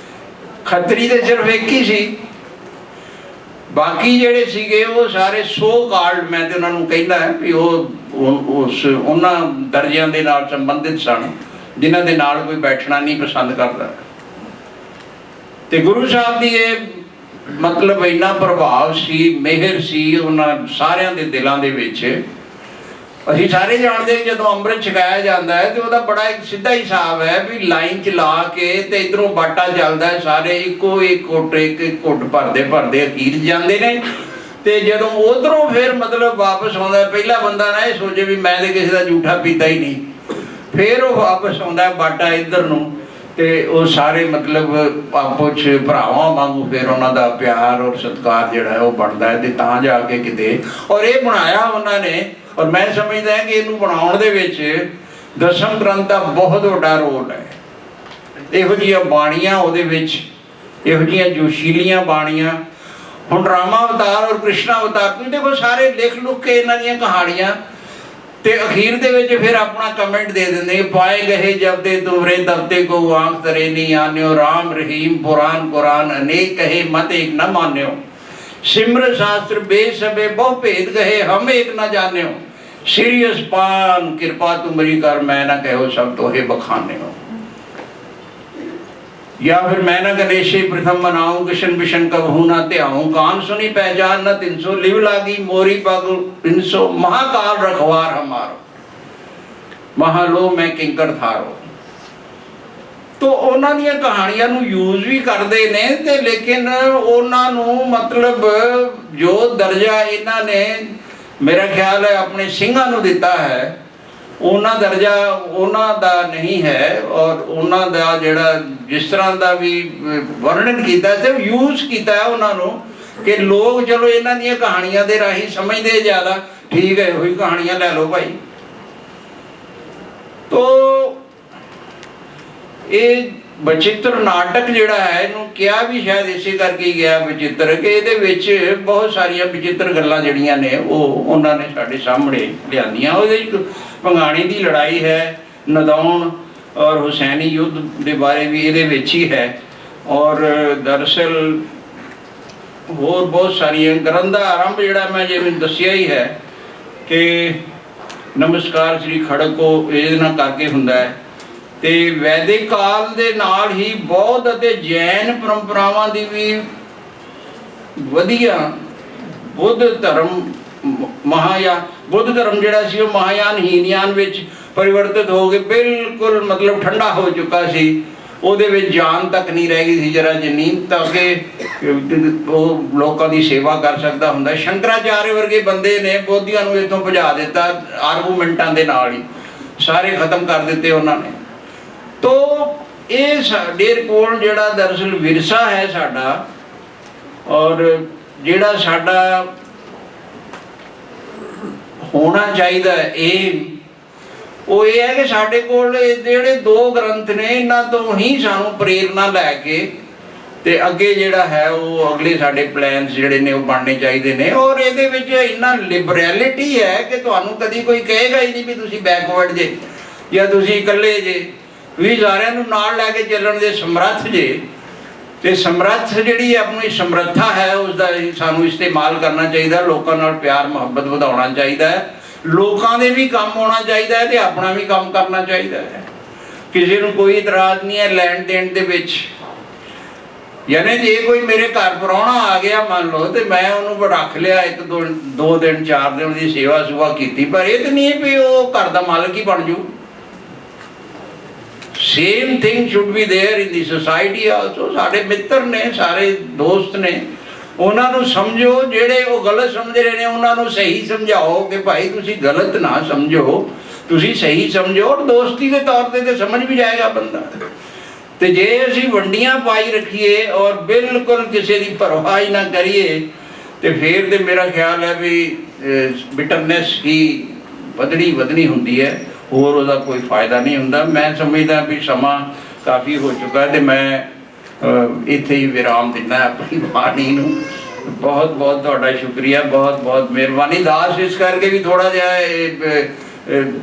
ਖੱਤਰੀ ਤੇ ਸਿਰਫ ਇੱਕ ਹੀ ਸੀ, ਬਾਕੀ ਜਿਹੜੇ ਸੀਗੇ ਉਹ ਸਾਰੇ ਸੋ ਕਾਲਡ, ਮੈਂ ਤੇ ਉਹਨਾਂ ਨੂੰ ਕਹਿੰਦਾ ਵੀ ਉਹ ਉਹਨਾਂ ਦਰਜਿਆਂ ਦੇ ਨਾਲ ਸੰਬੰਧਿਤ ਸਨ ਜਿਨ੍ਹਾਂ ਦੇ ਨਾਲ ਕੋਈ ਬੈਠਣਾ ਨਹੀਂ ਪਸੰਦ ਕਰਦਾ। ਤੇ ਗੁਰੂ ਸਾਹਿਬ ਦੀ ਇਹ ਮਤਲਬ ਇੰਨਾ ਪ੍ਰਭਾਵ ਸੀ, ਮਿਹਰ ਸੀ ਉਹਨਾਂ ਸਾਰਿਆਂ ਦੇ ਦਿਲਾਂ ਦੇ ਵਿੱਚ। ਅਸੀਂ ਸਾਰੇ ਜਾਣਦੇ ਜਦੋਂ ਅੰਮ੍ਰਿਤ ਛਕਾਇਆ ਜਾਂਦਾ ਹੈ ਤੇ ਉਹਦਾ ਬੜਾ ਇੱਕ ਸਿੱਧਾ ਹਿਸਾਬ ਹੈ ਵੀ ਲਾਈਨ 'ਚ ਲਾ ਕੇ ਤੇ ਇੱਧਰੋਂ ਬਾਟਾ ਚੱਲਦਾ, ਸਾਰੇ ਇੱਕੋ ਇੱਕ ਘੁੱਟ ਭਰਦੇ ਭਰਦੇ ਅਖੀਰ ਜਾਂਦੇ ਨੇ। ਤੇ ਜਦੋਂ ਉਧਰੋਂ ਫਿਰ ਮਤਲਬ ਵਾਪਸ ਆਉਂਦਾ, ਪਹਿਲਾ ਬੰਦਾ ਨਾ ਇਹ ਸੋਚੇ ਵੀ ਮੈਂ ਤੇ ਕਿਸੇ ਦਾ ਝੂਠਾ ਪੀਤਾ ਹੀ ਨਹੀਂ, ਫਿਰ ਉਹ ਵਾਪਸ ਆਉਂਦਾ ਬਾਟਾ ਇੱਧਰ ਨੂੰ, ਤੇ ਉਹ ਸਾਰੇ ਮਤਲਬ ਆਪੋ 'ਚ ਭਰਾਵਾਂ ਵਾਂਗੂ ਫਿਰ ਉਹਨਾਂ ਦਾ ਪਿਆਰ ਔਰ ਸਤਿਕਾਰ ਜਿਹੜਾ ਹੈ ਉਹ ਬਣਦਾ ਹੈ। ਤੇ ਤਾਂ ਜਾ ਕੇ ਕਿਤੇ, ਔਰ ਇਹ ਬਣਾਇਆ ਉਹਨਾਂ ਨੇ। ਔਰ ਮੈਂ ਸਮਝਦਾ ਕਿ ਇਹਨੂੰ ਬਣਾਉਣ ਦੇ ਵਿੱਚ ਦਸਮ ਗ੍ਰੰਥ ਦਾ ਬਹੁਤ ਵੱਡਾ ਰੋਲ ਹੈ। ਇਹੋ ਜਿਹੀਆਂ ਬਾਣੀਆਂ ਉਹਦੇ ਵਿੱਚ, ਇਹੋ ਜਿਹੀਆਂ ਜੋਸ਼ੀਲੀਆਂ ਬਾਣੀਆਂ। ਹੁਣ ਰਾਮਾ ਅਵਤਾਰ ਔਰ ਕ੍ਰਿਸ਼ਨਾ ਅਵਤਾਰ, ਤੁਸੀਂ ਦੇਖੋ ਸਾਰੇ ਲਿਖ ਲੁੱਕ ਕੇ ਇਹਨਾਂ ਦੀਆਂ ਕਹਾਣੀਆਂ, ਤੇ ਅਖੀਰ ਦੇ ਵਿੱਚ ਫਿਰ ਆਪਣਾ ਕਮੈਂਟ ਦੇ ਦਿੰਦੇ, ਪਾਏ ਗਏ ਜਬ ਦੇ ਤੁਮਰੇ ਦਬਤੇ ਕੋ ਆਂਖ ਤਰੇ ਨਹੀਂ ਆਨਿਓ, ਰਾਮ ਰਹੀਮ ਪੁਰਾਨ ਕੁਰਾਨ ਅਨੇਕ ਕਹੇ ਮਤ ਇੱਕ ਨਾ ਮਾਨਿਓ, ਸਿਮਰ ਸ਼ਾਸਤਰ ਬੇਸਬੇ ਬਹੁ ਭੇਦ ਕਹੇ ਹਮ ਇੱਕ ਨਾ ਜਾਣਿਓ, ਸੀਰੀਅਸ ਪਾਨ ਕਿਰਪਾ ਤੁਮਰੀ ਕਰ ਮੈਂ ਨਾ ਕਹੋ ਸਭ ਤੋਹੇ ਬਖਾਨੇ ਹੋ। या फिर मैं न गणेशे प्रथम मनाऊं, किशन बिशन कबहू न त्याऊं, कान सुनी पहचान न 300, लिव लागी मोरी पग 300, महाकाल रखवार हमारो, महालो मैं किंकर थारो। तो ਉਹਨਾਂ ਦੀਆਂ ਕਹਾਣੀਆਂ ਨੂੰ ਯੂਜ਼ ਵੀ ਕਰਦੇ ਨੇ ਤੇ ਲੇਕਿਨ ਉਹਨਾਂ ਨੂੰ ਮਤਲਬ ਜੋ ਦਰਜਾ ਇਹਨਾਂ ਨੇ ਮੇਰਾ ਖਿਆਲ ਹੈ ਆਪਣੇ ਸਿੰਘਾਂ ਨੂੰ ਦਿੱਤਾ ਹੈ, ਉਹਨਾਂ ਦਰਜਾ ਉਹਨਾਂ ਦਾ ਨਹੀਂ ਹੈ। ਔਰ ਉਹਨਾਂ ਦਾ ਜਿਹੜਾ ਜਿਸ ਤਰ੍ਹਾਂ ਦਾ ਵੀ ਵਰਣਨ ਕੀਤਾ ਤੇ ਯੂਜ਼ ਕੀਤਾ ਹੈ ਉਹਨਾਂ ਨੂੰ ਕਿ ਲੋਕ ਚਲੋ ਇਹਨਾਂ ਦੀਆਂ ਕਹਾਣੀਆਂ ਦੇ ਰਾਹੀਂ ਸਮਝਦੇ ਜ਼ਿਆਦਾ, ਠੀਕ ਹੈ ਉਹੀ ਕਹਾਣੀਆਂ ਲੈ ਲਓ ਭਾਈ। ਤੋ ਇਹ ਬਚਿੱਤਰ ਨਾਟਕ ਜਿਹੜਾ ਹੈ ਇਹਨੂੰ ਕਿਹਾ ਵੀ ਸ਼ਾਇਦ ਇਸੇ ਕਰਕੇ ਗਿਆ ਬਚਿੱਤਰ, ਕਿ ਇਹਦੇ ਵਿੱਚ ਬਹੁਤ ਸਾਰੀਆਂ ਬਚਿੱਤਰ ਗੱਲਾਂ ਜਿਹੜੀਆਂ ਨੇ ਉਹ ਉਹਨਾਂ ਨੇ ਸਾਡੇ ਸਾਹਮਣੇ ਲਿਆਂਦੀਆਂ। ਉਹਦੇ ਇੱਕ ਭੰਗਾਣੀ ਦੀ ਲੜਾਈ ਹੈ, ਨਦੌਣ ਔਰ ਹੁਸੈਨੀ ਯੁੱਧ ਦੇ ਬਾਰੇ ਵੀ ਇਹਦੇ ਵਿੱਚ ਹੀ ਹੈ। ਔਰ ਦਰਅਸਲ ਹੋਰ ਬਹੁਤ ਸਾਰੀਆਂ ਗ੍ਰੰਥ ਦਾ ਆਰੰਭ ਜਿਹੜਾ ਮੈਂ ਜਿਵੇਂ ਦੱਸਿਆ ਹੀ ਹੈ ਕਿ ਨਮਸਕਾਰ ਸ੍ਰੀ ਖੜਕੋ ਇਹਦੇ ਨਾਲ ਕਰਕੇ ਹੁੰਦਾ ਹੈ। ਤੇ ਵੈਦਿਕ ਕਾਲ ਦੇ ਨਾਲ ਹੀ ਬੌਧ ਅਤੇ ਜੈਨ ਪਰੰਪਰਾਵਾਂ ਦੀ ਵੀ ਵਧੀਆ ਬੁੱਧ ਧਰਮ ਬੁੱਧ ਧਰਮ ਜਿਹੜਾ ਸੀ ਉਹ ਮਹਾਯਾਨ ਹੀਨਯਾਨ ਵਿੱਚ ਪਰਿਵਰਤਿਤ ਹੋ ਕੇ ਬਿਲਕੁਲ ਮਤਲਬ ਠੰਡਾ ਹੋ ਚੁੱਕਾ ਸੀ। ਉਹਦੇ ਵਿੱਚ ਜਾਨ ਤੱਕ ਨਹੀਂ ਰਹਿ ਗਈ ਸੀ ਜਰਾ ਜਿੰਨੀ, ਤਾਂ ਕਿ ਉਹ ਲੋਕਾਂ ਦੀ ਸੇਵਾ ਕਰ ਸਕਦਾ ਹੁੰਦਾ। ਸ਼ੰਕਰਾਚਾਰਿਆ ਵਰਗੇ ਬੰਦੇ ਨੇ ਬੋਧੀਆਂ ਨੂੰ ਇੱਥੋਂ ਭਜਾ ਦਿੱਤਾ, ਆਰਗੂਮੈਂਟਾਂ ਦੇ ਨਾਲ ਹੀ ਸਾਰੇ ਖਤਮ ਕਰ ਦਿੱਤੇ ਉਹਨਾਂ ਨੇ। ਤੋ ਇਹ ਸਾਡੇ ਕੋਲ ਜਿਹੜਾ ਦਰਅਸਲ ਵਿਰਸਾ ਹੈ ਸਾਡਾ, ਔਰ ਜਿਹੜਾ ਸਾਡਾ ਹੋਣਾ ਚਾਹੀਦਾ ਉਹ ਇਹ ਹੈ ਕਿ ਸਾਡੇ ਕੋਲ ਜਿਹੜੇ 2 ਗ੍ਰੰਥ ਨੇ, ਇਹਨਾਂ ਤੋਂ ਹੀ ਸਾਨੂੰ ਪ੍ਰੇਰਨਾ ਲੈ ਕੇ ਤੇ ਅੱਗੇ ਜਿਹੜਾ ਹੈ ਉਹ ਅਗਲੇ ਸਾਡੇ ਪਲਾਨਸ ਜਿਹੜੇ ਨੇ ਉਹ ਬਣਨੇ ਚਾਹੀਦੇ ਨੇ। ਔਰ ਇਹਦੇ ਵਿੱਚ ਇੰਨਾ ਲਿਬਰੈਲਿਟੀ ਹੈ ਕਿ ਤੁਹਾਨੂੰ ਕਦੀ ਕੋਈ ਕਹੇਗਾ ਹੀ ਨਹੀਂ ਵੀ ਤੁਸੀਂ ਬੈਕਵਰਡ ਜੇ ਜਾਂ ਤੁਸੀਂ ਇਕੱਲੇ ਜੇ। ਤੁਸੀਂ ਸਾਰਿਆਂ ਨੂੰ ਨਾਲ ਲੈ ਕੇ ਚੱਲਣ ਦੇ ਸਮਰੱਥ ਜੇ, ਤੇ ਸਮਰੱਥ ਜਿਹੜੀ ਆਪਣੀ ਸਮਰੱਥਾ ਹੈ ਉਸ ਦਾ ਸਾਨੂੰ ਇਸਤੇਮਾਲ ਕਰਨਾ ਚਾਹੀਦਾ। ਲੋਕਾਂ ਨਾਲ ਪਿਆਰ ਮੁਹੱਬਤ ਵਧਾਉਣਾ ਚਾਹੀਦਾ ਹੈ, ਲੋਕਾਂ ਦੇ ਵੀ ਕੰਮ ਆਉਣਾ ਚਾਹੀਦਾ ਹੈ ਤੇ ਆਪਣਾ ਵੀ ਕੰਮ ਕਰਨਾ ਚਾਹੀਦਾ ਹੈ। ਕਿਸੇ ਨੂੰ ਕੋਈ ਇਤਰਾਜ਼ ਨਹੀਂ ਹੈ ਲੈਣ ਦੇਣ ਦੇ ਵਿੱਚ। ਯਾਨੀ ਜੇ ਕੋਈ ਮੇਰੇ ਘਰ ਪ੍ਰਾਹੁਣਾ ਆ ਗਿਆ ਮੰਨ ਲਓ, ਤੇ ਮੈਂ ਉਹਨੂੰ ਰੱਖ ਲਿਆ 1-2 ਦਿਨ 4 ਦਿਨ ਦੀ ਸੇਵਾ ਸੁਭਾ ਕੀਤੀ, ਪਰ ਇਹ ਤਾਂ ਨਹੀਂ ਵੀ ਉਹ ਘਰ ਦਾ ਮਾਲਕ ਹੀ ਬਣ ਜੂ। Same thing should be there in the society also. ਸਾਡੇ ਮਿੱਤਰ ਨੇ, ਸਾਰੇ ਦੋਸਤ ਨੇ, ਉਹਨਾਂ ਨੂੰ ਸਮਝੋ। ਜਿਹੜੇ ਉਹ ਗਲਤ ਸਮਝ ਰਹੇ ਨੇ ਉਹਨਾਂ ਨੂੰ ਸਹੀ ਸਮਝਾਓ ਕਿ ਭਾਈ ਤੁਸੀਂ ਗਲਤ ਨਾ ਸਮਝੋ, ਤੁਸੀਂ ਸਹੀ ਸਮਝੋ। ਔਰ ਦੋਸਤੀ ਦੇ ਤੌਰ ਤੇ ਸਮਝ ਵੀ ਜਾਏਗਾ ਬੰਦਾ। ਤੇ ਜੇ ਅਸੀਂ ਵੰਡੀਆਂ ਪਾਈ ਰੱਖੀਏ ਔਰ ਬਿਲਕੁਲ ਕਿਸੇ ਦੀ ਪਰਵਾਹ ਹੀ ਨਾ ਕਰੀਏ, ਤੇ ਫਿਰ ਤੇ ਮੇਰਾ ਖਿਆਲ ਹੈ ਵੀ ਬਿਟਰਨੈਸ ਹੀ ਵਧਣੀ ਹੁੰਦੀ ਹੈ, ਹੋਰ ਉਹਦਾ ਕੋਈ ਫਾਇਦਾ ਨਹੀਂ ਹੁੰਦਾ। ਮੈਂ ਸਮਝਦਾ ਵੀ ਸਮਾਂ ਕਾਫੀ ਹੋ ਚੁੱਕਾ ਤੇ ਮੈਂ ਇੱਥੇ ਹੀ ਵਿਰਾਮ ਦਿੰਦਾ ਆਪਣੀ ਬਾਣੀ ਨੂੰ। ਬਹੁਤ ਬਹੁਤ ਤੁਹਾਡਾ ਸ਼ੁਕਰੀਆ, ਬਹੁਤ ਬਹੁਤ ਮਿਹਰਬਾਨੀ। ਦਾਸ ਇਸ ਕਰਕੇ ਵੀ ਥੋੜ੍ਹਾ ਜਿਹਾ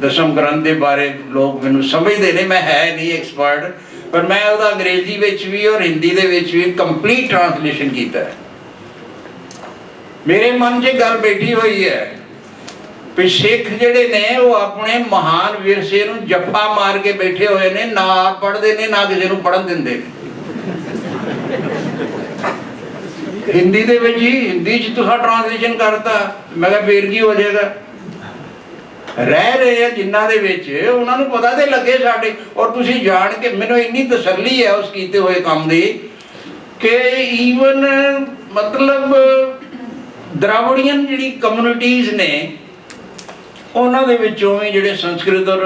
ਦਸਮ ਗ੍ਰੰਥ ਦੇ ਬਾਰੇ ਲੋਕ ਮੈਨੂੰ ਸਮਝਦੇ ਨੇ, ਮੈਂ ਹੈ ਨਹੀਂ ਐਕਸਪਰਟ, ਪਰ ਮੈਂ ਉਹਦਾ ਅੰਗਰੇਜ਼ੀ ਵਿੱਚ ਵੀ ਔਰ ਹਿੰਦੀ ਦੇ ਵਿੱਚ ਵੀ ਕੰਪਲੀਟ ਟ੍ਰਾਂਸਲੇਸ਼ਨ ਕੀਤਾ ਹੈ। ਮੇਰੇ ਮਨ 'ਚ ਗੱਲ ਬੈਠੀ ਹੋਈ ਹੈ ਵੀ ਸਿੱਖ ਜਿਹੜੇ ਨੇ ਉਹ ਆਪਣੇ ਮਹਾਨ ਵਿਰਸੇ ਨੂੰ ਜੱਫਾ ਮਾਰ ਕੇ ਬੈਠੇ ਹੋਏ ਨੇ, ਨਾ ਆਪ ਪੜ੍ਹਦੇ ਨੇ ਨਾ ਕਿਸੇ ਨੂੰ ਪੜ੍ਹਨ ਦਿੰਦੇ ਨੇ। ਹਿੰਦੀ ਦੇ ਵਿੱਚ ਹੀ ਹਿੰਦੀ 'ਚ ਤੁਸੀਂ ਟ੍ਰਾਂਸਲੇਸ਼ਨ ਕਰਤਾ, ਮੈਂ ਕਿਹਾ ਫੇਰ ਕੀ ਹੋ ਜਾਏਗਾ। ਰਹਿ ਰਹੇ ਆ ਜਿਨ੍ਹਾਂ ਦੇ ਵਿੱਚ, ਉਹਨਾਂ ਨੂੰ ਪਤਾ ਤੇ ਲੱਗੇ ਸਾਡੇ। ਔਰ ਤੁਸੀਂ ਜਾਣ ਕੇ ਮੈਨੂੰ ਇੰਨੀ ਤਸੱਲੀ ਹੈ ਉਸ ਕੀਤੇ ਹੋਏ ਕੰਮ ਦੀ ਕਿ ਈਵਨ ਮਤਲਬ ਦਰਾਵੜੀਅਨ ਜਿਹੜੀ ਕਮਿਊਨਿਟੀਜ਼ ਨੇ ਉਹਨਾਂ ਦੇ ਵਿੱਚੋਂ ਵੀ ਜਿਹੜੇ ਸੰਸਕ੍ਰਿਤ ਔਰ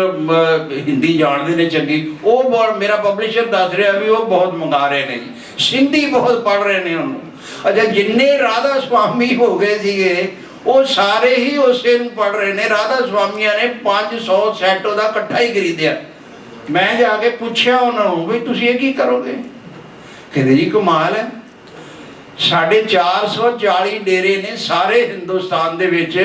ਹਿੰਦੀ ਜਾਣਦੇ ਨੇ ਚੰਗੀ, ਉਹ ਬਹੁਤ, ਮੇਰਾ ਪਬਲਿਸ਼ਰ ਦੱਸ ਰਿਹਾ ਵੀ ਉਹ ਬਹੁਤ ਮੰਗਾ ਰਹੇ ਨੇ ਜੀ, ਸਿੰਧੀ ਬਹੁਤ ਪੜ੍ਹ ਰਹੇ ਨੇ ਉਹਨੂੰ। ਅੱਛਾ, ਜਿੰਨੇ ਰਾਧਾ ਸੁਆਮੀ ਹੋ ਗਏ ਸੀਗੇ ਉਹ ਸਾਰੇ ਹੀ ਉਸੇ ਨੂੰ ਪੜ੍ਹ ਰਹੇ ਨੇ। ਰਾਧਾ ਸੁਆਮੀਆਂ ਨੇ 500 ਸੈੱਟ ਉਹਦਾ ਇਕੱਠਾ ਹੀ ਖਰੀਦਿਆ। ਮੈਂ ਜਾ ਕੇ ਪੁੱਛਿਆ ਉਹਨਾਂ ਨੂੰ ਵੀ ਤੁਸੀਂ ਇਹ ਕੀ ਕਰੋਗੇ? ਕਹਿੰਦੇ ਜੀ ਕਮਾਲ ਹੈ, 440 ਡੇਰੇ ਨੇ ਸਾਰੇ ਹਿੰਦੁਸਤਾਨ ਦੇ ਵਿੱਚ,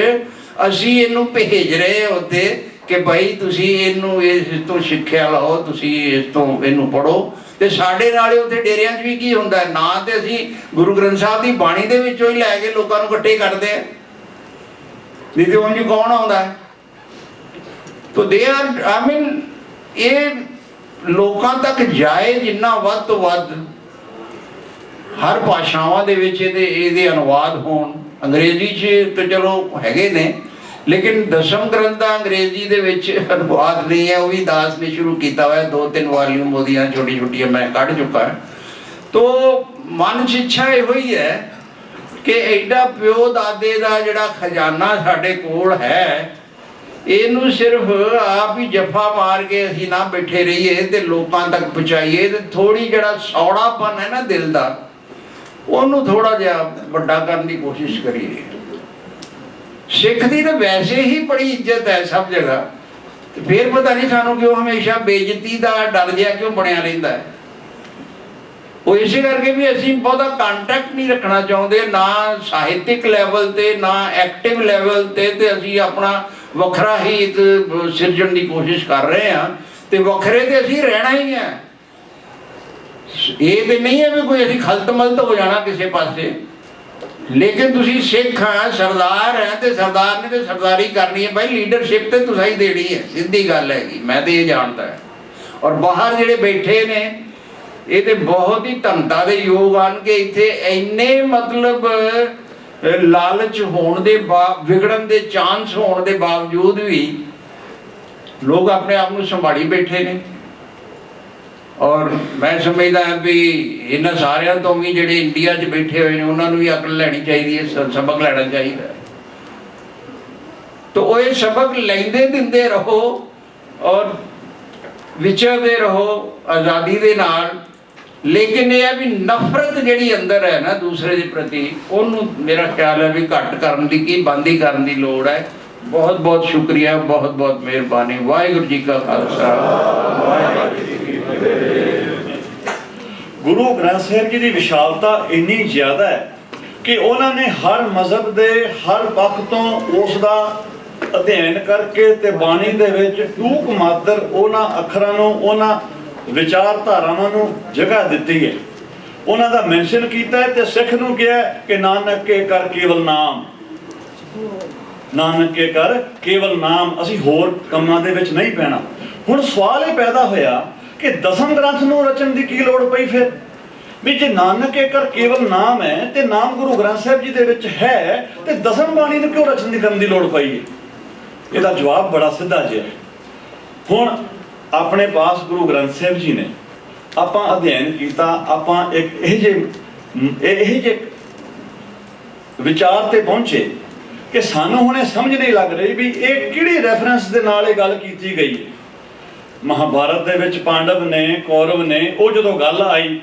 ਅਸੀਂ ਇਹਨੂੰ ਭੇਜ ਰਹੇ ਹਾਂ ਉੱਥੇ ਕਿ ਭਾਈ ਤੁਸੀਂ ਇਹਨੂੰ ਇਸ ਤੋਂ ਸਿੱਖਿਆ ਲਓ, ਤੁਸੀਂ ਇਸ ਤੋਂ ਇਹਨੂੰ ਪੜ੍ਹੋ। ਤੇ ਸਾਡੇ ਨਾਲ ਉੱਥੇ ਡੇਰਿਆਂ 'ਚ ਵੀ ਕੀ ਹੁੰਦਾ ਨਾ, ਤੇ ਅਸੀਂ ਗੁਰੂ ਗ੍ਰੰਥ ਸਾਹਿਬ ਦੀ ਬਾਣੀ ਦੇ ਵਿੱਚੋਂ ਹੀ ਲੈ ਕੇ ਲੋਕਾਂ ਨੂੰ ਇਕੱਠੇ ਕਰਦੇ ਆ, ਨਹੀਂ ਤੇ ਉਂਝ ਕੌਣ ਆਉਂਦਾ। ਤੋ ਦੇ ਆਰ ਆਈ ਮੀਨ ਇਹ ਲੋਕਾਂ ਤੱਕ ਜਾਏ ਜਿੰਨਾ ਵੱਧ ਤੋਂ ਵੱਧ, ਹਰ ਭਾਸ਼ਾਵਾਂ ਦੇ ਵਿੱਚ ਇਹਦੇ ਅਨੁਵਾਦ ਹੋਣ। ਅੰਗਰੇਜ਼ੀ 'ਚ ਤਾਂ ਚਲੋ ਹੈਗੇ ਨੇ, ਲੇਕਿਨ ਦਸਮ ਗ੍ਰੰਥ ਦਾ ਅੰਗਰੇਜ਼ੀ ਦੇ ਵਿੱਚ ਅਨੁਵਾਦ ਨਹੀਂ ਹੈ। ਉਹ ਵੀ ਦਾਸ ਨੇ ਸ਼ੁਰੂ ਕੀਤਾ ਹੋਇਆ, 2-3 ਵਾਲੀਅਮ ਉਹਦੀਆਂ ਛੋਟੀ-ਛੋਟੀਆਂ ਮੈਂ ਕੱਢ ਚੁੱਕਾ। ਤੋ ਮਨ 'ਚ ਇੱਛਾ ਇਹੋ ਹੀ ਹੈ ਕਿ ਐਡਾ ਪਿਓ ਦਾਦੇ ਦਾ ਜਿਹੜਾ ਖਜ਼ਾਨਾ ਸਾਡੇ ਕੋਲ ਹੈ, ਇਹਨੂੰ ਸਿਰਫ ਆਪ ਹੀ ਜੱਫਾ ਮਾਰ ਕੇ ਅਸੀਂ ਨਾ ਬੈਠੇ ਰਹੀਏ ਤੇ ਲੋਕਾਂ ਤੱਕ ਪਹੁੰਚਾਈਏ। ਤੇ ਥੋੜ੍ਹੀ ਜਿਹੜਾ ਸੌੜਾਪਨ ਹੈ ਨਾ ਦਿਲ ਦਾ, ਉਹਨੂੰ ਥੋੜ੍ਹਾ ਜਿਹਾ ਵੱਡਾ ਕਰਨ ਦੀ ਕੋਸ਼ਿਸ਼ ਕਰੀਏ। ਸਿੱਖ ਦੀ ਤਾਂ ਵੈਸੇ ਹੀ ਬੜੀ ਇੱਜ਼ਤ ਹੈ ਸਭ ਜਗ੍ਹਾ, ਤੇ ਫਿਰ ਪਤਾ ਨਹੀਂ ਸਾਨੂੰ ਕਿਉਂ ਹਮੇਸ਼ਾ ਬੇਇੱਜ਼ਤੀ ਦਾ ਡਰ ਜਿਹਾ ਕਿਉਂ ਬਣਿਆ ਰਹਿੰਦਾ ਹੈ। ਉਹ ਇਸੇ ਕਰਕੇ ਵੀ ਅਸੀਂ ਬਹੁਤਾ ਕੰਟੈਕਟ ਨਹੀਂ ਰੱਖਣਾ ਚਾਹੁੰਦੇ, ਨਾ ਸਾਹਿਤਿਕ ਲੈਵਲ ਤੇ ਨਾ ਐਕਟਿਵ ਲੈਵਲ ਤੇ ਅਸੀਂ ਆਪਣਾ ਵੱਖਰਾ ਹੀ ਇੱਕ ਸਿਰਜਣ ਦੀ ਕੋਸ਼ਿਸ਼ ਕਰ ਰਹੇ ਹਾਂ। ਤੇ ਵੱਖਰੇ ਤੇ ਅਸੀਂ ਰਹਿਣਾ ਹੀ ਹੈ। ਇਹ ਤੇ ਨਹੀਂ ਹੈ ਵੀ ਕੋਈ ਅਸੀਂ ਖਲਤ ਮਲਤ ਹੋ ਜਾਣਾ ਕਿਸੇ ਪਾਸੇ। ਲੇਕਿਨ ਤੁਸੀਂ ਸਿੱਖ ਆ, ਸਰਦਾਰ ਹੈ, ਤੇ ਸਰਦਾਰ ਨੇ ਤੇ ਸਰਦਾਰੀ ਕਰਨੀ ਹੈ ਭਾਈ। ਲੀਡਰਸ਼ਿਪ ਤੇ ਤੁਸੀਂ ਦੇਣੀ ਹੈ, ਸਿੱਧੀ ਗੱਲ ਹੈਗੀ। ਮੈਂ ਤੇ ਇਹ ਜਾਣਦਾ ਹੈ। ਔਰ ਬਾਹਰ ਜਿਹੜੇ ਬੈਠੇ ਨੇ ਇਹ ਤੇ ਬਹੁਤ ਹੀ ਧਨਤਾ ਦੇ ਯੋਗ ਹਨ ਕਿ ਇੱਥੇ ਇੰਨੇ ਮਤਲਬ ਲਾਲਚ ਹੋਣ ਦੇ ਵਿਗੜਨ ਦੇ ਚਾਂਸ ਹੋਣ ਦੇ ਬਾਵਜੂਦ ਵੀ ਲੋਕ ਆਪਣੇ ਆਪ ਨੂੰ ਸੰਭਾਲੀ ਬੈਠੇ ਨੇ। ਔਰ ਮੈਂ ਸਮਝਦਾ ਵੀ ਇਹਨਾਂ ਸਾਰਿਆਂ ਤੋਂ ਵੀ ਜਿਹੜੇ ਇੰਡੀਆ 'ਚ ਬੈਠੇ ਹੋਏ ਨੇ ਉਹਨਾਂ ਨੂੰ ਵੀ ਅਕਲ ਲੈਣੀ ਚਾਹੀਦੀ ਹੈ, ਸਬਕ ਲੈਣਾ ਚਾਹੀਦਾ। ਤਾਂ ਉਹ ਇਹ ਸਬਕ ਲੈਂਦੇ ਦਿੰਦੇ ਰਹੋ ਔਰ ਵਿਚਰਦੇ ਰਹੋ ਆਜ਼ਾਦੀ ਦੇ ਨਾਲ। ਲੇਕਿਨ ਇਹ ਹੈ ਵੀ ਨਫ਼ਰਤ ਜਿਹੜੀ ਅੰਦਰ ਹੈ ਨਾ ਦੂਸਰੇ ਦੇ ਪ੍ਰਤੀ, ਉਹਨੂੰ ਮੇਰਾ ਖਿਆਲ ਹੈ ਵੀ ਘੱਟ ਕਰਨ ਦੀ ਕੀ ਬੰਦੀ ਕਰਨ ਦੀ ਲੋੜ ਹੈ। ਬਹੁਤ ਬਹੁਤ ਸ਼ੁਕਰੀਆ, ਬਹੁਤ ਬਹੁਤ ਮਿਹਰਬਾਨੀ। ਵਾਹਿਗੁਰੂ ਜੀ ਕਾ ਖਾਲਸਾ, ਵਾਹਿਗੁਰੂ ਜੀ ਕੀ ਫਤਿਹ। ਗੁਰੂ ਗ੍ਰੰਥ ਸਾਹਿਬ ਜੀ ਦੀ ਵਿਸ਼ਾਲਤਾ ਇੰਨੀ ਜ਼ਿਆਦਾ ਹੈ ਕਿ ਉਹਨਾਂ ਨੇ ਹਰ ਮਜ਼ਹਬ ਦੇ ਹਰ ਪੱਖ ਤੋਂ ਉਸ ਦਾ ਅਧਿਐਨ ਕਰਕੇ ਤੇ ਬਾਣੀ ਦੇ ਵਿੱਚ ਟੂਕ ਮਾਤਰ ਉਹਨਾਂ ਅੱਖਰਾਂ ਨੂੰ, ਉਹਨਾਂ ਵਿਚਾਰਧਾਰਾਵਾਂ ਨੂੰ ਜਗ੍ਹਾ ਦਿੱਤੀ ਹੈ। ਉਹਨਾਂ ਦਾ ਮੈਂਸ਼ਨ ਕੀਤਾ ਹੈ ਤੇ ਸਿੱਖ ਨੂੰ ਕਿਹਾ ਕਿ ਨਾਨਕ ਕੇ ਕਰ ਕੇਵਲ ਨਾਮ, ਨਾਨਕ ਕੇ ਕਰ ਕੇਵਲ ਨਾਮ। ਅਸੀਂ ਹੋਰ ਕੰਮਾਂ ਦੇ ਵਿੱਚ ਨਹੀਂ ਪੈਣਾ। ਹੁਣ ਸਵਾਲ ਇਹ ਪੈਦਾ ਹੋਇਆ ਕਿ ਦਸਮ ਗ੍ਰੰਥ ਨੂੰ ਰਚਣ ਦੀ ਕੀ ਲੋੜ ਪਈ ਫਿਰ? ਵੀ ਜੇ ਨਾਨਕ ਕੇ ਕਰ ਕੇਵਲ ਨਾਮ ਹੈ ਤੇ ਨਾਮ ਗੁਰੂ ਗ੍ਰੰਥ ਸਾਹਿਬ ਜੀ ਦੇ ਵਿੱਚ ਹੈ ਤੇ ਦਸਮ ਬਾਣੀ ਨੂੰ ਕਿਉਂ ਰਚਣ ਦੀ ਕਰਨ ਦੀ ਲੋੜ ਪਈ ਹੈ? ਇਹਦਾ ਜਵਾਬ ਬੜਾ ਸਿੱਧਾ ਜਿਹਾ। ਹੁਣ ਆਪਣੇ ਪਾਸ ਗੁਰੂ ਗ੍ਰੰਥ ਸਾਹਿਬ ਜੀ ਨੇ, ਆਪਾਂ ਅਧਿਐਨ ਕੀਤਾ, ਆਪਾਂ ਇੱਕ ਇਹ ਜਿਹੇ ਵਿਚਾਰ ਤੇ ਪਹੁੰਚੇ ਕਿ ਸਾਨੂੰ ਹੁਣ ਇਹ ਸਮਝ ਨਹੀਂ ਲੱਗ ਰਹੀ ਵੀ ਇਹ ਕਿਹੜੀ ਰੈਫਰੈਂਸ ਦੇ ਨਾਲ ਇਹ ਗੱਲ ਕੀਤੀ ਗਈ ਹੈ। ਮਹਾਭਾਰਤ ਦੇ ਵਿੱਚ ਪਾਂਡਵ ਨੇ, ਕੌਰਵ ਨੇ, ਉਹ ਜਦੋਂ ਗੱਲ ਆਈ,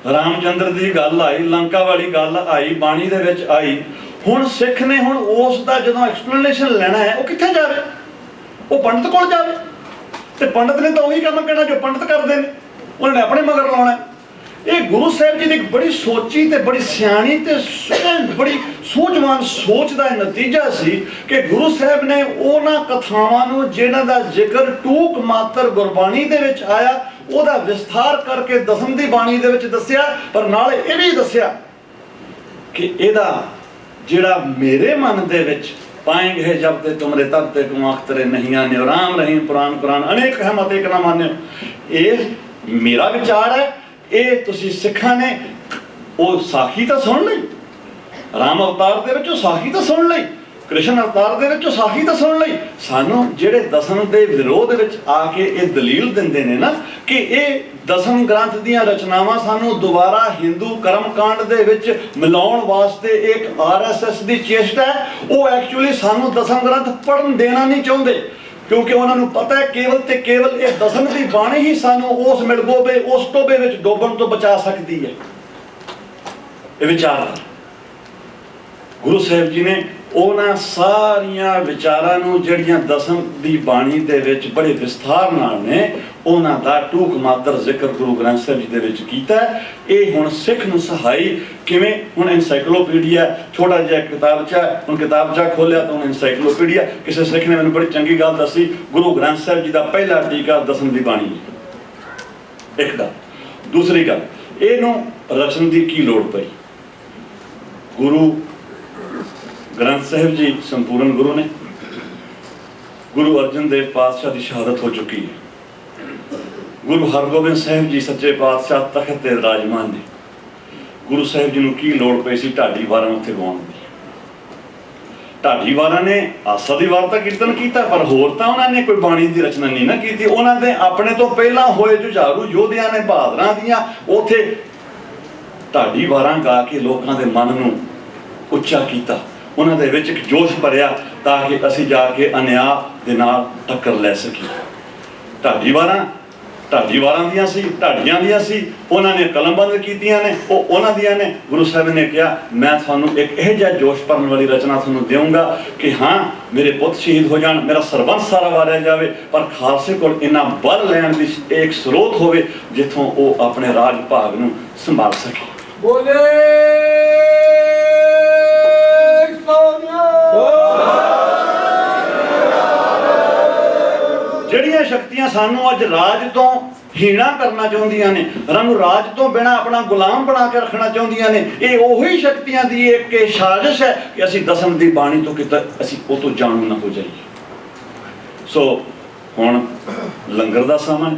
ਰਾਮਚੰਦਰ ਦੀ ਗੱਲ ਆਈ, ਲੰਕਾ ਵਾਲੀ ਗੱਲ ਆਈ, ਬਾਣੀ ਦੇ ਵਿੱਚ ਆਈ। ਹੁਣ ਸਿੱਖ ਨੇ ਹੁਣ ਉਸ ਦਾ ਜਦੋਂ ਐਕਸਪਲੇਨੇਸ਼ਨ ਲੈਣਾ ਹੈ, ਉਹ ਕਿੱਥੇ ਜਾਵੇ? ਉਹ ਪੰਡਤ ਕੋਲ ਜਾਵੇ। ਤੇ ਪੰਡਤ ਨੇ ਤਾਂ ਉਹੀ ਕੰਮ ਕਰਨਾ ਜੋ ਪੰਡਤ ਕਰਦੇ ਨੇ, ਉਹਨਾਂ ਨੇ ਆਪਣੇ ਮਗਰ ਲਾਉਣਾ। ਇਹ ਗੁਰੂ ਸਾਹਿਬ ਜੀ ਦੀ ਇੱਕ ਬੜੀ ਸੋਚੀ ਤੇ ਬੜੀ ਸਿਆਣੀ ਤੇ ਬੜੀ ਸੂਝਵਾਨ ਸੋਚ ਦਾ ਨਤੀਜਾ ਸੀ ਕਿ ਗੁਰੂ ਸਾਹਿਬ ਨੇ ਉਹਨਾਂ ਕਥਾਵਾਂ ਨੂੰ ਜਿਨ੍ਹਾਂ ਦਾ ਜ਼ਿਕਰ ਟੂਕ ਮਾਤਰ ਗੁਰਬਾਣੀ ਦੇ ਵਿੱਚ ਆਇਆ, ਉਹਦਾ ਵਿਸਥਾਰ ਕਰਕੇ ਦਸਮ ਦੀ ਬਾਣੀ ਦੇ ਵਿੱਚ ਦੱਸਿਆ। ਪਰ ਨਾਲ ਇਹ ਵੀ ਦੱਸਿਆ ਕਿ ਇਹਦਾ ਜਿਹੜਾ ਮੇਰੇ ਮਨ ਦੇ ਵਿੱਚ ਪਾएंगे जब ते तुमरे तब ते कुमाख तेरे नहीं आने राम रहीम पुराण कुरान अनेक है मत एक ना मान्यो। ये मेरा विचार है। ये तुसी सिखा ने वो साखी तो सुन ली, राम अवतार दे विच साखी तो सुन ली, कृष्ण अवतार दे विच साखी तो सुन ली। सानू जेड़े दसम दे विरोध विच आके ये दलील दिंदे ने ना कि ये दसम ग्रंथ दीयां रचनावां सानू दोबारा हिंदू कर्मकांड दे विच मिलाउण वास्ते एक RSS दी चेष्टा है। वो एक्चुअली सानू दसम ग्रंथ पढ़न देना नहीं चाहुंदे क्योंकि उन्होंने पता है केवल ते केवल ये दसम दी बाणी ही सानू उस मिलगोबे उस टोबे विच डोबण तो बचा सकती है। ये विचार गुरु साहिब जी ने ਉਹਨਾਂ ਸਾਰੀਆਂ ਵਿਚਾਰਾਂ ਨੂੰ ਜਿਹੜੀਆਂ ਦਸਮ ਦੀ ਬਾਣੀ ਦੇ ਵਿੱਚ ਬੜੇ ਵਿਸਥਾਰ ਨਾਲ ਨੇ ਉਹਨਾਂ ਦਾ ਟੂਕ ਮਾਤਰ ਜ਼ਿਕਰ ਗੁਰੂ ਗ੍ਰੰਥ ਸਾਹਿਬ ਜੀ ਦੇ ਵਿੱਚ ਕੀਤਾ। ਇਹ ਹੁਣ ਸਿੱਖ ਨੂੰ ਸਹਾਈ ਕਿਵੇਂ? ਹੁਣ ਐਨਸਾਈਕਲੋਪੀਡੀਆ ਛੋਟਾ ਜਿਹਾ ਕਿਤਾਬਚਾ, ਹੁਣ ਕਿਤਾਬਚਾ ਖੋਲਿਆ ਤਾਂ ਹੁਣ ਐਨਸਾਈਕਲੋਪੀਡੀਆ। ਕਿਸੇ ਸਿੱਖ ਨੇ ਮੈਨੂੰ ਬੜੀ ਚੰਗੀ ਗੱਲ ਦੱਸੀ, ਗੁਰੂ ਗ੍ਰੰਥ ਸਾਹਿਬ ਜੀ ਦਾ ਪਹਿਲਾ ਟੀਕਾ ਦਸਮ ਦੀ ਬਾਣੀ ਹੈ। ਇੱਕ ਗੱਲ। ਦੂਸਰੀ ਗੱਲ, ਇਹਨੂੰ ਰਚਨ ਦੀ ਕੀ ਲੋੜ ਪਈ? ਗੁਰੂ ग्रंथ साहिब जी संपूर्ण गुरु ने, गुरु अर्जन देव पातशाह की शहादत हो चुकी है। गुरु हरगोबिंद साहिब जी सच्चे पातशाह तखत ते विराजमान ने। गुरु साहिब जी की लोड़ पई सी ढाडी वारां उत्थे गाउण दी। ढाडी वारां ने आसा दी वार तां कीर्तन कीता पर होर तां उन्हां ने कोई बाणी दी रचना नहीं ना कीती। उन्हां दे अपने तो पहलां होए जुझारू योधियां ने बहादरां दियां उत्थे ढाडी वारां गा के लोकां दे मन नूं ਉੱਚਾ ਕੀਤਾ। ਉਹਨਾਂ ਦੇ ਵਿੱਚ ਇੱਕ ਜੋਸ਼ ਭਰਿਆ ਤਾਂ ਕਿ ਅਸੀਂ ਜਾ ਕੇ ਅਨਿਆਂ ਦੇ ਨਾਲ ਟੱਕਰ ਲੈ ਸਕੀਏ। ਢਾਡੀ ਵਾਰਾਂ ਦੀਆਂ ਸੀ, ਢਾਡੀਆਂ ਦੀਆਂ ਸੀ। ਉਹਨਾਂ ਨੇ ਕਲਮਬੰਦ ਕੀਤੀਆਂ ਨੇ, ਉਹ ਉਹਨਾਂ ਦੀਆਂ ਨੇ। ਗੁਰੂ ਸਾਹਿਬ ਨੇ ਕਿਹਾ ਮੈਂ ਤੁਹਾਨੂੰ ਇੱਕ ਇਹੋ ਜਿਹਾ ਜੋਸ਼ ਭਰਨ ਵਾਲੀ ਰਚਨਾ ਤੁਹਾਨੂੰ ਦੇਵਾਂਗਾ ਕਿ ਹਾਂ ਮੇਰੇ ਪੁੱਤ ਸ਼ਹੀਦ ਹੋ ਜਾਣ, ਮੇਰਾ ਸਰਬੰਸ ਸਾਰਾ ਵਾਰਿਆ ਜਾਵੇ, ਪਰ ਖਾਲਸੇ ਕੋਲ ਇੰਨਾ ਬਲ ਲੈਣ ਦੀ ਇੱਕ ਸਰੋਤ ਹੋਵੇ ਜਿੱਥੋਂ ਉਹ ਆਪਣੇ ਰਾਜ ਭਾਗ ਨੂੰ ਸੰਭਾਲ ਸਕੇ। ਜਿਹੜੀਆਂ ਸ਼ਕਤੀਆਂ ਸਾਨੂੰ ਅੱਜ ਰਾਜ ਤੋਂ ਹੀਣਾ ਕਰਨਾ ਚਾਹੁੰਦੀਆਂ ਨੇ, ਸਾਨੂੰ ਰਾਜ ਤੋਂ ਬਿਨਾਂ ਆਪਣਾ ਗੁਲਾਮ ਬਣਾ ਕੇ ਰੱਖਣਾ ਚਾਹੁੰਦੀਆਂ ਨੇ। ਇਹ ਉਹੀ ਸ਼ਕਤੀਆਂ ਦੀ ਇੱਕ ਸਾਜ਼ਿਸ਼ ਹੈ ਕਿ ਅਸੀਂ ਦਸਮ ਦੀ ਬਾਣੀ ਤੋਂ ਕਿਤੇ ਅਸੀਂ ਉਹ ਤੋਂ ਜਾਣੂ ਨਾ ਹੋ ਜਾਈਏ। ਸੋ ਹੁਣ ਲੰਗਰ ਦਾ ਸਮਾਂ ਹੈ।